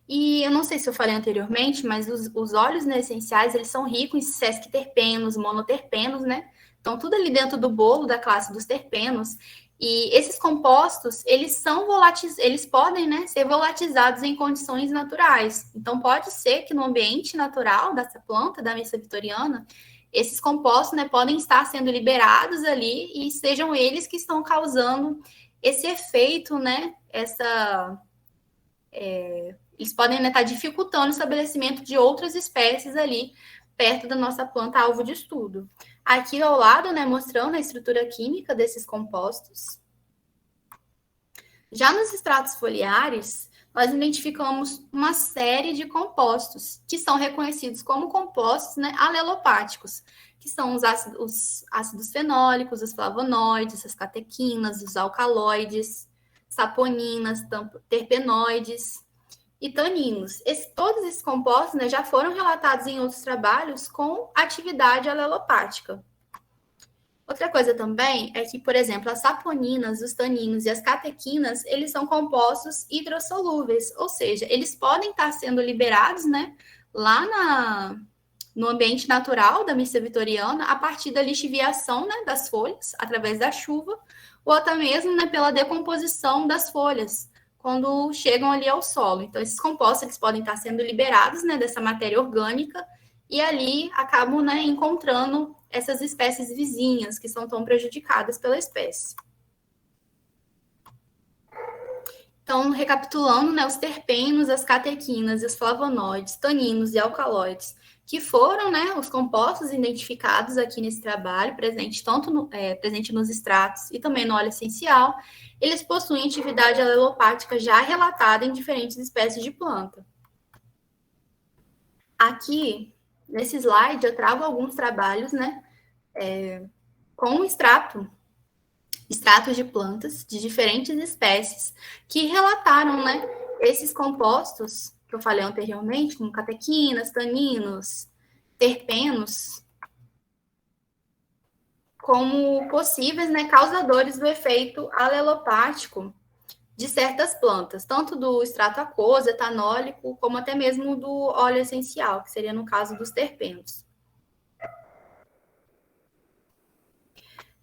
E eu não sei se eu falei anteriormente, mas os óleos, né, essenciais, eles são ricos em sesquiterpenos, monoterpenos, né? Então, tudo ali dentro do bolo da classe dos terpenos. E esses compostos, eles podem, né, ser volatizados em condições naturais. Então, pode ser que no ambiente natural dessa planta, da Missa vitoriana, esses compostos, né, podem estar sendo liberados ali e sejam eles que estão causando esse efeito, né, eles podem, né, estar dificultando o estabelecimento de outras espécies ali perto da nossa planta alvo de estudo. Aqui ao lado, né, mostrando a estrutura química desses compostos. Já nos extratos foliares, nós identificamos uma série de compostos que são reconhecidos como compostos, né, alelopáticos, que são os ácidos fenólicos, os flavonoides, as catequinas, os alcaloides, saponinas, terpenoides e taninos. Todos esses compostos, né, já foram relatados em outros trabalhos com atividade alelopática. Outra coisa também é que, por exemplo, as saponinas, os taninos e as catequinas, eles são compostos hidrossolúveis, ou seja, eles podem estar sendo liberados, né, lá no ambiente natural da Missa vitoriana, a partir da lixiviação, né, das folhas, através da chuva, ou até mesmo, né, pela decomposição das folhas, quando chegam ali ao solo. Então, esses compostos eles podem estar sendo liberados, né, dessa matéria orgânica e ali acabam, né, encontrando essas espécies vizinhas que são tão prejudicadas pela espécie. Então, recapitulando, né, os terpenos, as catequinas, os flavonoides, taninos e alcaloides, que foram, né, os compostos identificados aqui nesse trabalho, presente nos extratos e também no óleo essencial, eles possuem atividade alelopática já relatada em diferentes espécies de planta. Aqui, nesse slide, eu trago alguns trabalhos, né, com extratos de plantas de diferentes espécies que relataram, né, esses compostos que eu falei anteriormente, como catequinas, taninos, terpenos, como possíveis, né, causadores do efeito alelopático de certas plantas, tanto do extrato aquoso, etanólico, como até mesmo do óleo essencial, que seria no caso dos terpenos.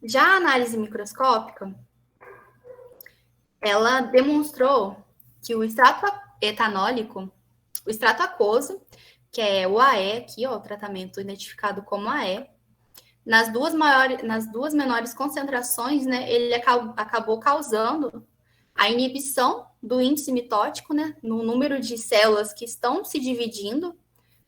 Já a análise microscópica, ela demonstrou que o extrato etanólico, o extrato aquoso, que é o AE aqui, ó, o tratamento identificado como AE, nas duas menores concentrações, né, ele acabou causando a inibição do índice mitótico, né, no número de células que estão se dividindo,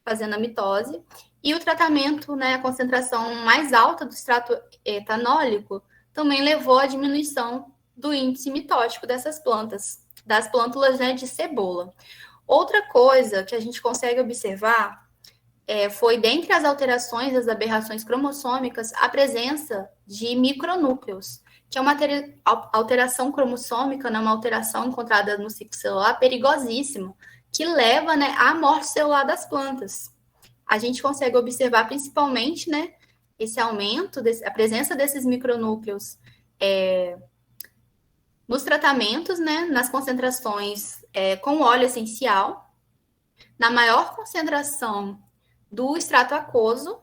fazendo a mitose, e o tratamento, né, a concentração mais alta do extrato etanólico, também levou à diminuição do índice mitótico dessas plantas, das plântulas, né, de cebola. Outra coisa que a gente consegue observar foi, dentre as alterações, as aberrações cromossômicas, a presença de micronúcleos, que é uma alteração cromossômica, né, uma alteração encontrada no ciclo celular perigosíssima, que leva, né, à morte celular das plantas. A gente consegue observar principalmente, né, esse aumento, a presença desses micronúcleos nos tratamentos, né, nas concentrações com óleo essencial, na maior concentração do extrato aquoso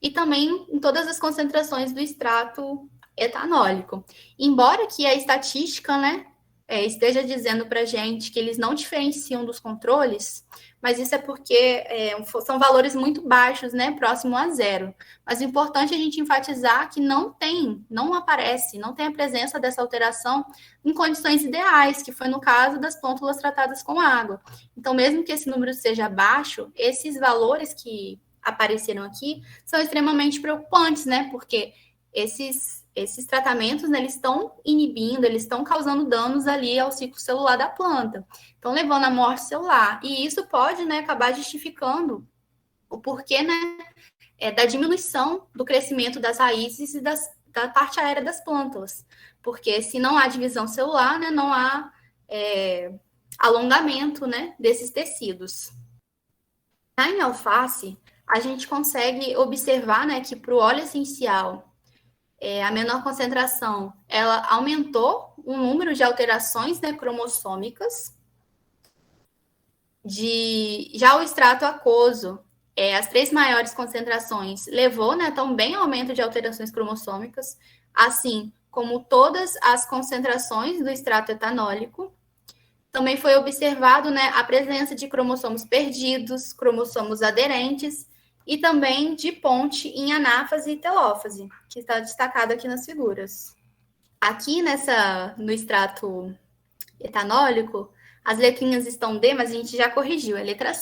e também em todas as concentrações do extrato etanólico. Embora que a estatística, né, esteja dizendo para a gente que eles não diferenciam dos controles, mas isso é porque são valores muito baixos, né, próximo a zero. Mas é importante a gente enfatizar que não tem a presença dessa alteração em condições ideais, que foi no caso das plântulas tratadas com água. Então, mesmo que esse número seja baixo, esses valores que apareceram aqui são extremamente preocupantes, né, porque esses tratamentos, né, eles estão inibindo, eles estão causando danos ali ao ciclo celular da planta, estão levando à morte celular. E isso pode, né, acabar justificando o porquê, né, da diminuição do crescimento das raízes e da parte aérea das plântulas. Porque se não há divisão celular, né, não há alongamento, né, desses tecidos. Em alface, a gente consegue observar, né, que para o óleo essencial, a menor concentração, ela aumentou o número de alterações, né, cromossômicas. Já o extrato aquoso, as 3 maiores concentrações, levou, né, também ao aumento de alterações cromossômicas, assim como todas as concentrações do extrato etanólico. Também foi observado, né, a presença de cromossomos perdidos, cromossomos aderentes, e também de ponte em anáfase e telófase, que está destacado aqui nas figuras. Aqui no extrato etanólico, as letrinhas estão D, mas a gente já corrigiu, letra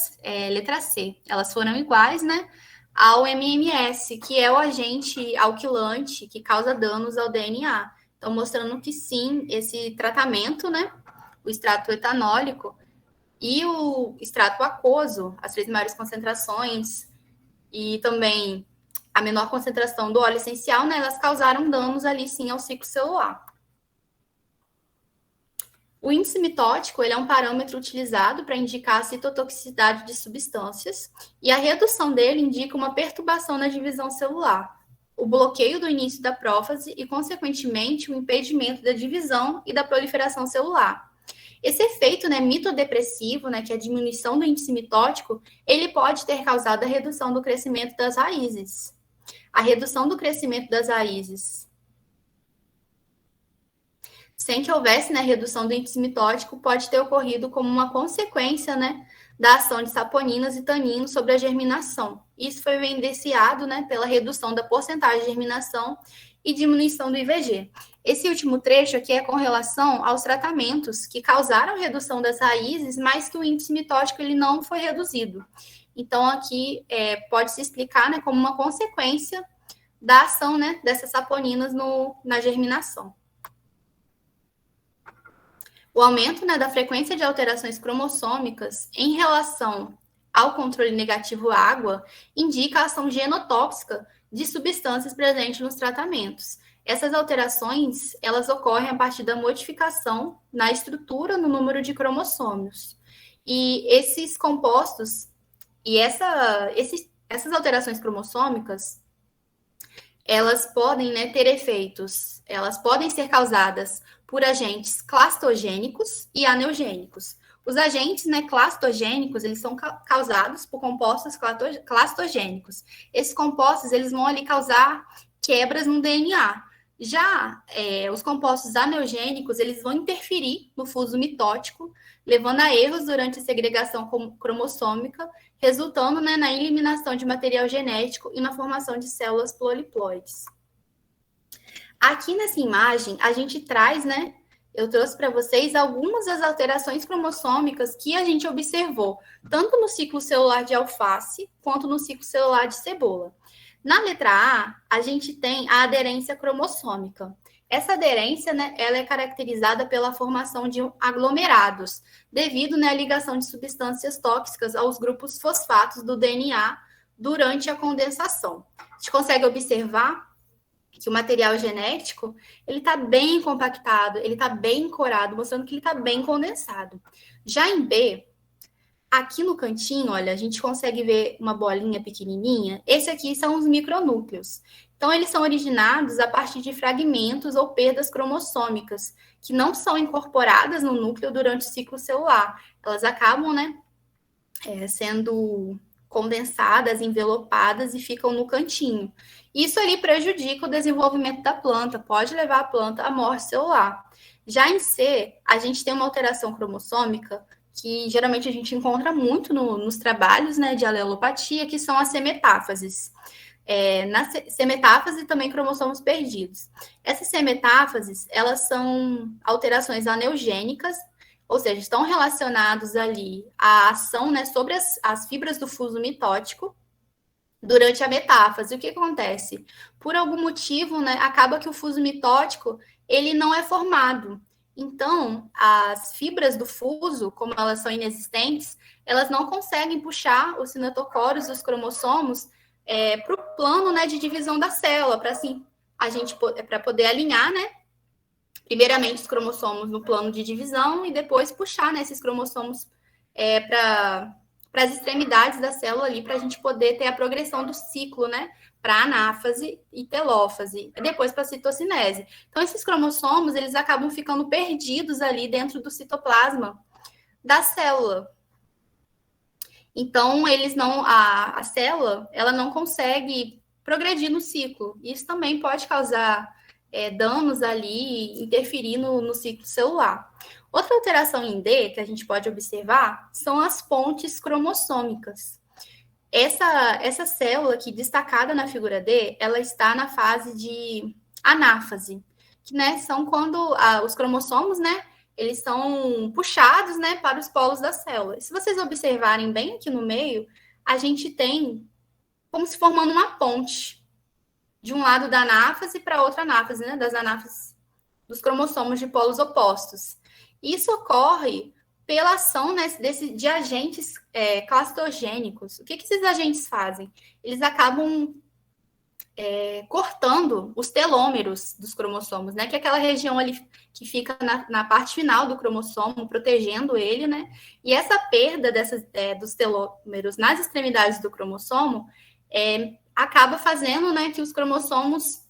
C. Elas foram iguais, né, ao MMS, que é o agente alquilante que causa danos ao DNA. Então, mostrando que sim, esse tratamento, né, o extrato etanólico e o extrato aquoso, as 3 maiores concentrações, e também a menor concentração do óleo essencial, né, elas causaram danos ali sim ao ciclo celular. O índice mitótico, ele é um parâmetro utilizado para indicar a citotoxicidade de substâncias, e a redução dele indica uma perturbação na divisão celular, o bloqueio do início da prófase e, consequentemente, o impedimento da divisão e da proliferação celular. Esse efeito, né, mitodepressivo, né, que é a diminuição do índice mitótico, ele pode ter causado a redução do crescimento das raízes. A redução do crescimento das raízes, sem que houvesse, né, redução do índice mitótico, pode ter ocorrido como uma consequência, né, da ação de saponinas e taninos sobre a germinação. Isso foi evidenciado, né, pela redução da porcentagem de germinação e diminuição do IVG. Esse último trecho aqui é com relação aos tratamentos que causaram redução das raízes, mas que o índice mitótico ele não foi reduzido. Então, aqui pode-se explicar, né, como uma consequência da ação, né, dessas saponinas na germinação. O aumento, né, da frequência de alterações cromossômicas em relação ao controle negativo água indica a ação genotóxica de substâncias presentes nos tratamentos. Essas alterações, elas ocorrem a partir da modificação na estrutura, no número de cromossomos. E esses compostos e essas alterações cromossômicas, elas podem, né, ter efeitos, elas podem ser causadas por agentes clastogênicos e aneugênicos. Os agentes, né, clastogênicos, eles são causados por compostos clastogênicos. Esses compostos, eles vão ali causar quebras no DNA. Já os compostos aneugênicos, eles vão interferir no fuso mitótico, levando a erros durante a segregação cromossômica, resultando, né, na eliminação de material genético e na formação de células poliploides. Aqui nessa imagem, a gente traz, né, eu trouxe para vocês algumas das alterações cromossômicas que a gente observou, tanto no ciclo celular de alface, quanto no ciclo celular de cebola. Na letra A, a gente tem a aderência cromossômica. Essa aderência, né, ela é caracterizada pela formação de aglomerados, devido, né, à ligação de substâncias tóxicas aos grupos fosfatos do DNA durante a condensação. A gente consegue observar que o material genético, ele está bem compactado, ele está bem corado, mostrando que ele está bem condensado. Já em B, aqui no cantinho, olha, a gente consegue ver uma bolinha pequenininha. Esse aqui são os micronúcleos. Então, eles são originados a partir de fragmentos ou perdas cromossômicas, que não são incorporadas no núcleo durante o ciclo celular. Elas acabam, né, sendo condensadas, envelopadas e ficam no cantinho. Isso ali prejudica o desenvolvimento da planta, pode levar a planta à morte celular. Já em C, a gente tem uma alteração cromossômica que geralmente a gente encontra muito nos trabalhos, né, de alelopatia, que são as semetáfases. Na semetáfase também cromossomos perdidos. Essas semetáfases, elas são alterações aneugênicas, ou seja, estão relacionados ali à ação, né, sobre as fibras do fuso mitótico durante a metáfase. O que acontece? Por algum motivo, né, acaba que o fuso mitótico ele não é formado. Então, as fibras do fuso, como elas são inexistentes, elas não conseguem puxar os cinetocoros, os cromossomos, para o plano, né, de divisão da célula, para assim a gente para poder alinhar, né, primeiramente os cromossomos no plano de divisão e depois puxar, né, esses cromossomos para as extremidades da célula ali, para a gente poder ter a progressão do ciclo, né, para anáfase e telófase, e depois para a citocinese. Então, esses cromossomos, eles acabam ficando perdidos ali dentro do citoplasma da célula. Então, eles não, a célula, ela não consegue progredir no ciclo. Isso também pode causar danos ali, interferir no ciclo celular. Outra alteração em D que a gente pode observar são as pontes cromossômicas. Essa célula aqui destacada na figura D, ela está na fase de anáfase, que né, são quando os cromossomos, né, eles são puxados, né, para os polos da célula. Se vocês observarem bem aqui no meio, a gente tem como se formando uma ponte de um lado da anáfase para outra anáfase, né, das anáfases dos cromossomos de polos opostos. Isso ocorre pela ação, né, de agentes clastogênicos. O que esses agentes fazem? Eles acabam cortando os telômeros dos cromossomos, né? Que é aquela região ali que fica na parte final do cromossomo, protegendo ele, né? E essa perda dos telômeros nas extremidades do cromossomo acaba fazendo, né, que os cromossomos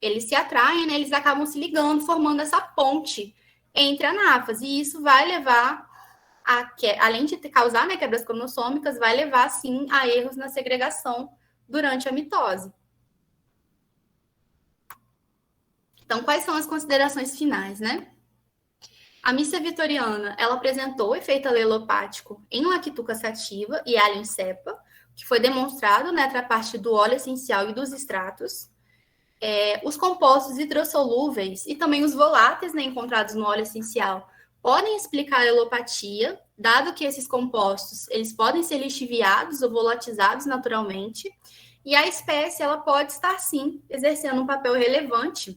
eles se atraem, né? Eles acabam se ligando, formando essa ponte entre anáfase. E isso vai levar além de causar, né, quebras cromossômicas, vai levar, sim, a erros na segregação durante a mitose. Então, quais são as considerações finais, né? A missa vitoriana, ela apresentou efeito alelopático em lactuca sativa e alho cepa, que foi demonstrado, né, a partir do óleo essencial e dos extratos. Os compostos hidrossolúveis e também os voláteis, né, encontrados no óleo essencial podem explicar a alopatia, dado que esses compostos eles podem ser lixiviados ou volatizados naturalmente, e a espécie ela pode estar, sim, exercendo um papel relevante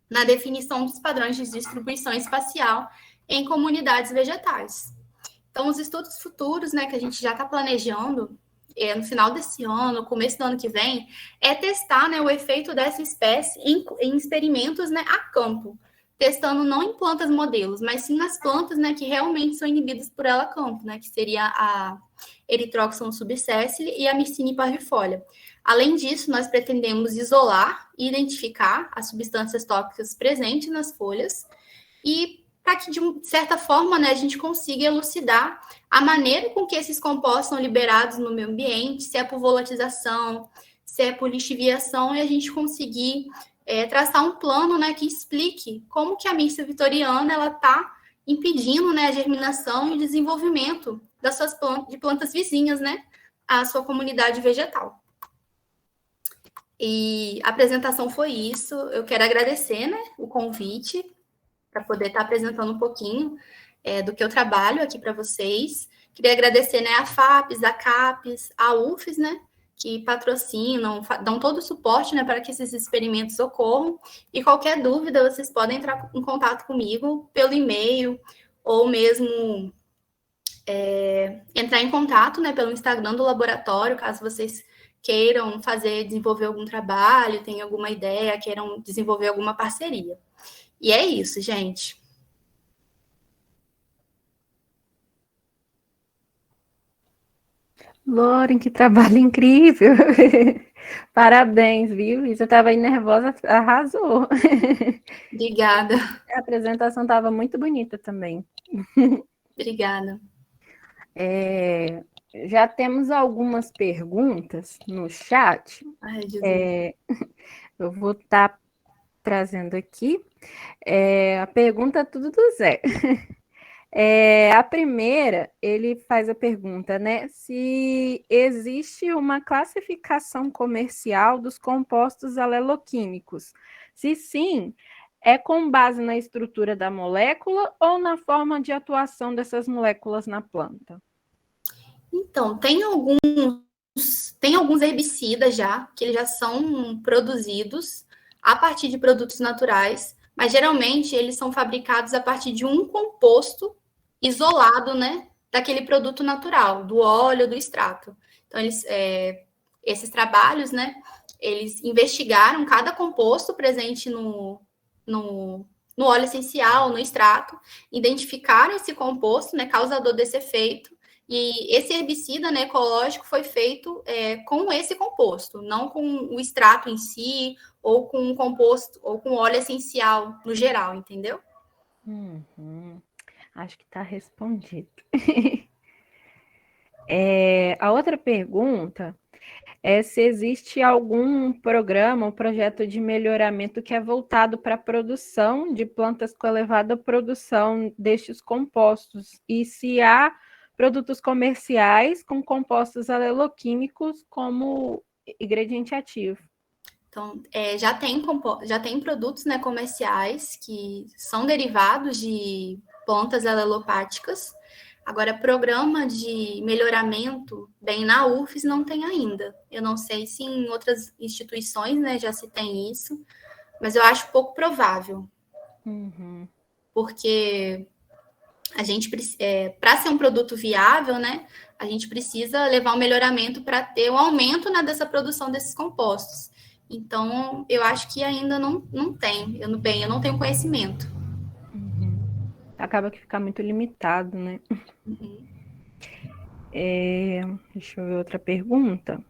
na definição dos padrões de distribuição espacial em comunidades vegetais. Então, os estudos futuros, né, que a gente já está planejando no final desse ano, começo do ano que vem, é testar, né, o efeito dessa espécie em experimentos, né, a campo, testando não em plantas modelos, mas sim nas plantas, né, que realmente são inibidas por ela a campo, né, que seria a Erythroxylon subsessile e a Mycene parvifolia. Além disso, nós pretendemos isolar e identificar as substâncias tóxicas presentes nas folhas e para que, de certa forma, né, a gente consiga elucidar a maneira com que esses compostos são liberados no meio ambiente, se é por volatização, se é por lixiviação, e a gente conseguir traçar um plano, né, que explique como que a missa vitoriana ela está impedindo, né, a germinação e o desenvolvimento das suas plantas vizinhas, né, à sua comunidade vegetal. E a apresentação foi isso. Eu quero agradecer, né, o convite para poder estar apresentando um pouquinho do que eu trabalho aqui para vocês. Queria agradecer, né, a FAPES, a CAPES, a UFES, né, que patrocinam, dão todo o suporte, né, para que esses experimentos ocorram. E qualquer dúvida, vocês podem entrar em contato comigo pelo e-mail ou mesmo entrar em contato, né, pelo Instagram do laboratório, caso vocês queiram desenvolver algum trabalho, tenham alguma ideia, queiram desenvolver alguma parceria. E é isso, gente. Lauren, que trabalho incrível! Parabéns, viu? E você estava aí nervosa, arrasou. Obrigada. A apresentação estava muito bonita também. Obrigada. Já temos algumas perguntas no chat. Ai, Jesus. Eu vou estar trazendo aqui. A pergunta é tudo do Zé. A primeira, ele faz a pergunta, né? Se existe uma classificação comercial dos compostos aleloquímicos. Se sim, é com base na estrutura da molécula ou na forma de atuação dessas moléculas na planta? Então, tem alguns herbicidas já, que eles já são produzidos a partir de produtos naturais, mas geralmente eles são fabricados a partir de um composto isolado, né, daquele produto natural, do óleo, do extrato. Então, esses trabalhos, né, eles investigaram cada composto presente no óleo essencial, no extrato, identificaram esse composto, né, causador desse efeito, e esse herbicida, né, ecológico foi feito com esse composto, não com o extrato em si, ou com um composto, ou com óleo essencial no geral, entendeu? Acho que está respondido. A outra pergunta é se existe algum programa ou projeto de melhoramento que é voltado para a produção de plantas com elevada produção destes compostos, e se há produtos comerciais com compostos aleloquímicos como ingrediente ativo. Então, já tem produtos, né, comerciais que são derivados de plantas alelopáticas. Agora, programa de melhoramento, bem, na UFES não tem ainda. Eu não sei se em outras instituições, né, já se tem isso, mas eu acho pouco provável. Porque a gente, para ser um produto viável, né, a gente precisa levar um melhoramento para ter um aumento, né, dessa produção desses compostos. Então, eu acho que ainda não tem. Eu não tenho conhecimento. Acaba que fica muito limitado, né? Deixa eu ver outra pergunta.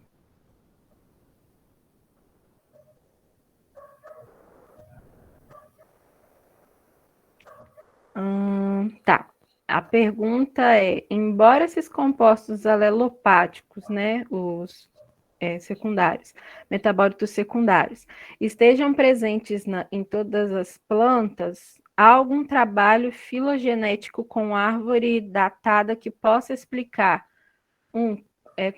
Tá. A pergunta é: embora esses compostos alelopáticos, né, os secundários, metabólitos secundários, estejam presentes em todas as plantas, há algum trabalho filogenético com árvore datada que possa explicar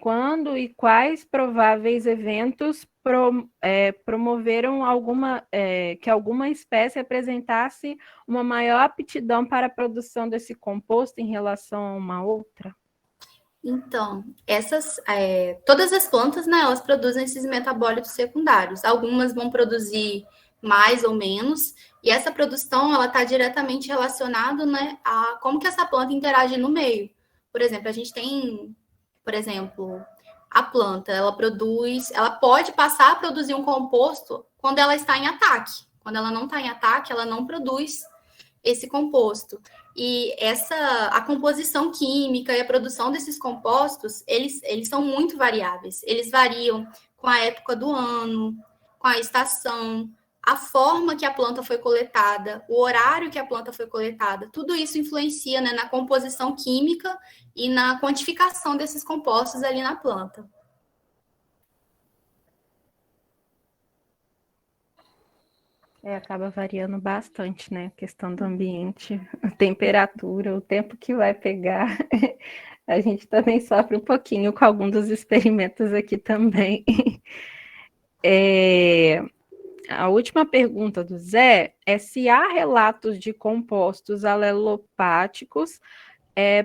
quando e quais prováveis eventos promoveram que alguma espécie apresentasse uma maior aptidão para a produção desse composto em relação a uma outra? Então, todas as plantas, né, elas produzem esses metabólitos secundários. Algumas vão produzir mais ou menos, e essa produção, ela está diretamente relacionada, né, a como que essa planta interage no meio. Por exemplo, a planta, ela pode passar a produzir um composto quando ela está em ataque. Quando ela não está em ataque, ela não produz esse composto. E a composição química e a produção desses compostos, eles são muito variáveis. Eles variam com a época do ano, com a estação, a forma que a planta foi coletada, o horário que a planta foi coletada. Tudo isso influencia, né, na composição química e na quantificação desses compostos ali na planta. Acaba variando bastante, né? A questão do ambiente, a temperatura, o tempo que vai pegar. A gente também sofre um pouquinho com alguns dos experimentos aqui também. A última pergunta do Zé é se há relatos de compostos alelopáticos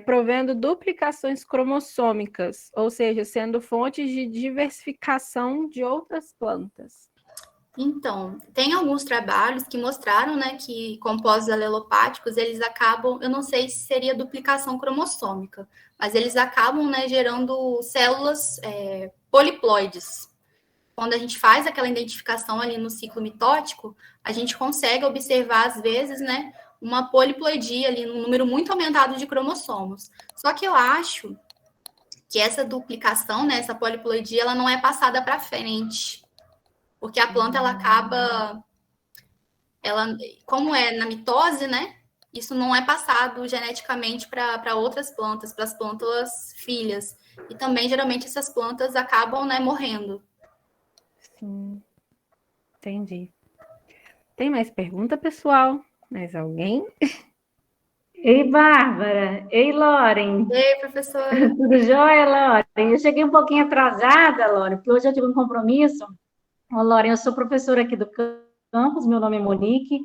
provendo duplicações cromossômicas, ou seja, sendo fontes de diversificação de outras plantas. Então, tem alguns trabalhos que mostraram, né, que compostos alelopáticos, eles acabam, eu não sei se seria duplicação cromossômica, mas eles acabam, né, gerando células poliploides. Quando a gente faz aquela identificação ali no ciclo mitótico, a gente consegue observar, às vezes, né, uma poliploidia ali, um número muito aumentado de cromossomos. Só que eu acho que essa duplicação, né, essa poliploidia, ela não é passada para frente. Porque a planta, como é na mitose, né? Isso não é passado geneticamente para outras plantas, para as plântulas filhas. E também, geralmente, essas plantas acabam, né, morrendo. Sim, entendi. Tem mais pergunta, pessoal? Mais alguém? Ei, Bárbara. Ei, Loren. Ei, professora. Tudo jóia, Loren? Eu cheguei um pouquinho atrasada, Loren, porque hoje eu tive um compromisso. Ô, Loren, eu sou professora aqui do campus, meu nome é Monique.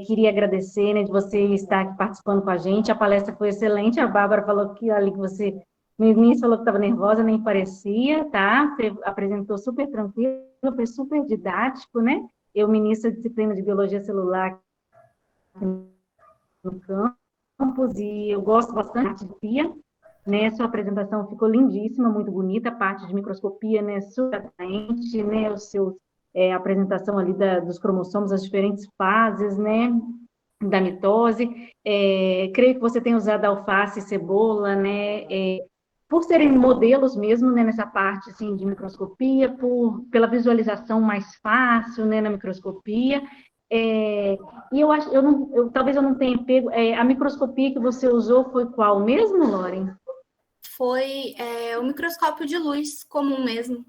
Queria agradecer, né, de você estar aqui participando com a gente. A palestra foi excelente. A Bárbara falou que ali que você no início falou que estava nervosa, nem parecia, tá? Você apresentou super tranquilo, foi super didático, né? Eu ministro a disciplina de biologia celular no campus e eu gosto bastante de FIA, né? Sua apresentação ficou lindíssima, muito bonita, a parte de microscopia, né? Super atraente, né? O seu apresentação ali dos cromossomos, as diferentes fases, né? Da mitose. Creio que você tem usado alface e cebola, né? Por serem modelos mesmo, né, nessa parte assim, de microscopia, pela visualização mais fácil, né, na microscopia. E eu acho, talvez eu não tenha pego. A microscopia que você usou foi qual mesmo, Loren? Foi o microscópio de luz comum mesmo.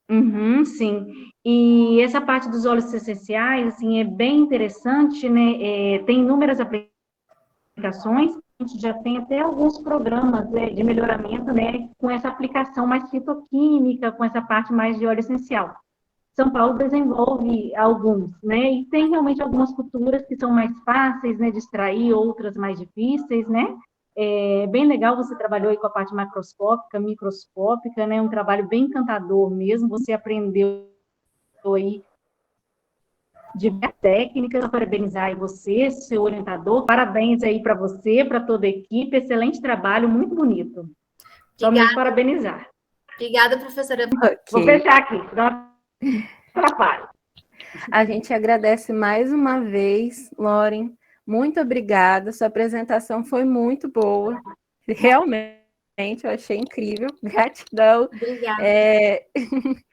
Uhum, sim. E essa parte dos óleos essenciais, assim, é bem interessante, né? Tem inúmeras aplicações. A gente já tem até alguns programas, né, de melhoramento, né, com essa aplicação mais fitoquímica, com essa parte mais de óleo essencial. São Paulo desenvolve alguns, né, e tem realmente algumas culturas que são mais fáceis, né, de extrair, outras mais difíceis, né. É bem legal, você trabalhou aí com a parte macroscópica, microscópica, né, um trabalho bem encantador mesmo, você aprendeu aí diversas técnicas, parabenizar aí você, seu orientador, parabéns aí para você, para toda a equipe, excelente trabalho, muito bonito. Só me parabenizar. Obrigada, professora. Okay. Vou fechar aqui, senão atrapalho. A gente agradece mais uma vez, Loren, muito obrigada, sua apresentação foi muito boa, realmente, eu achei incrível, gratidão. Obrigada.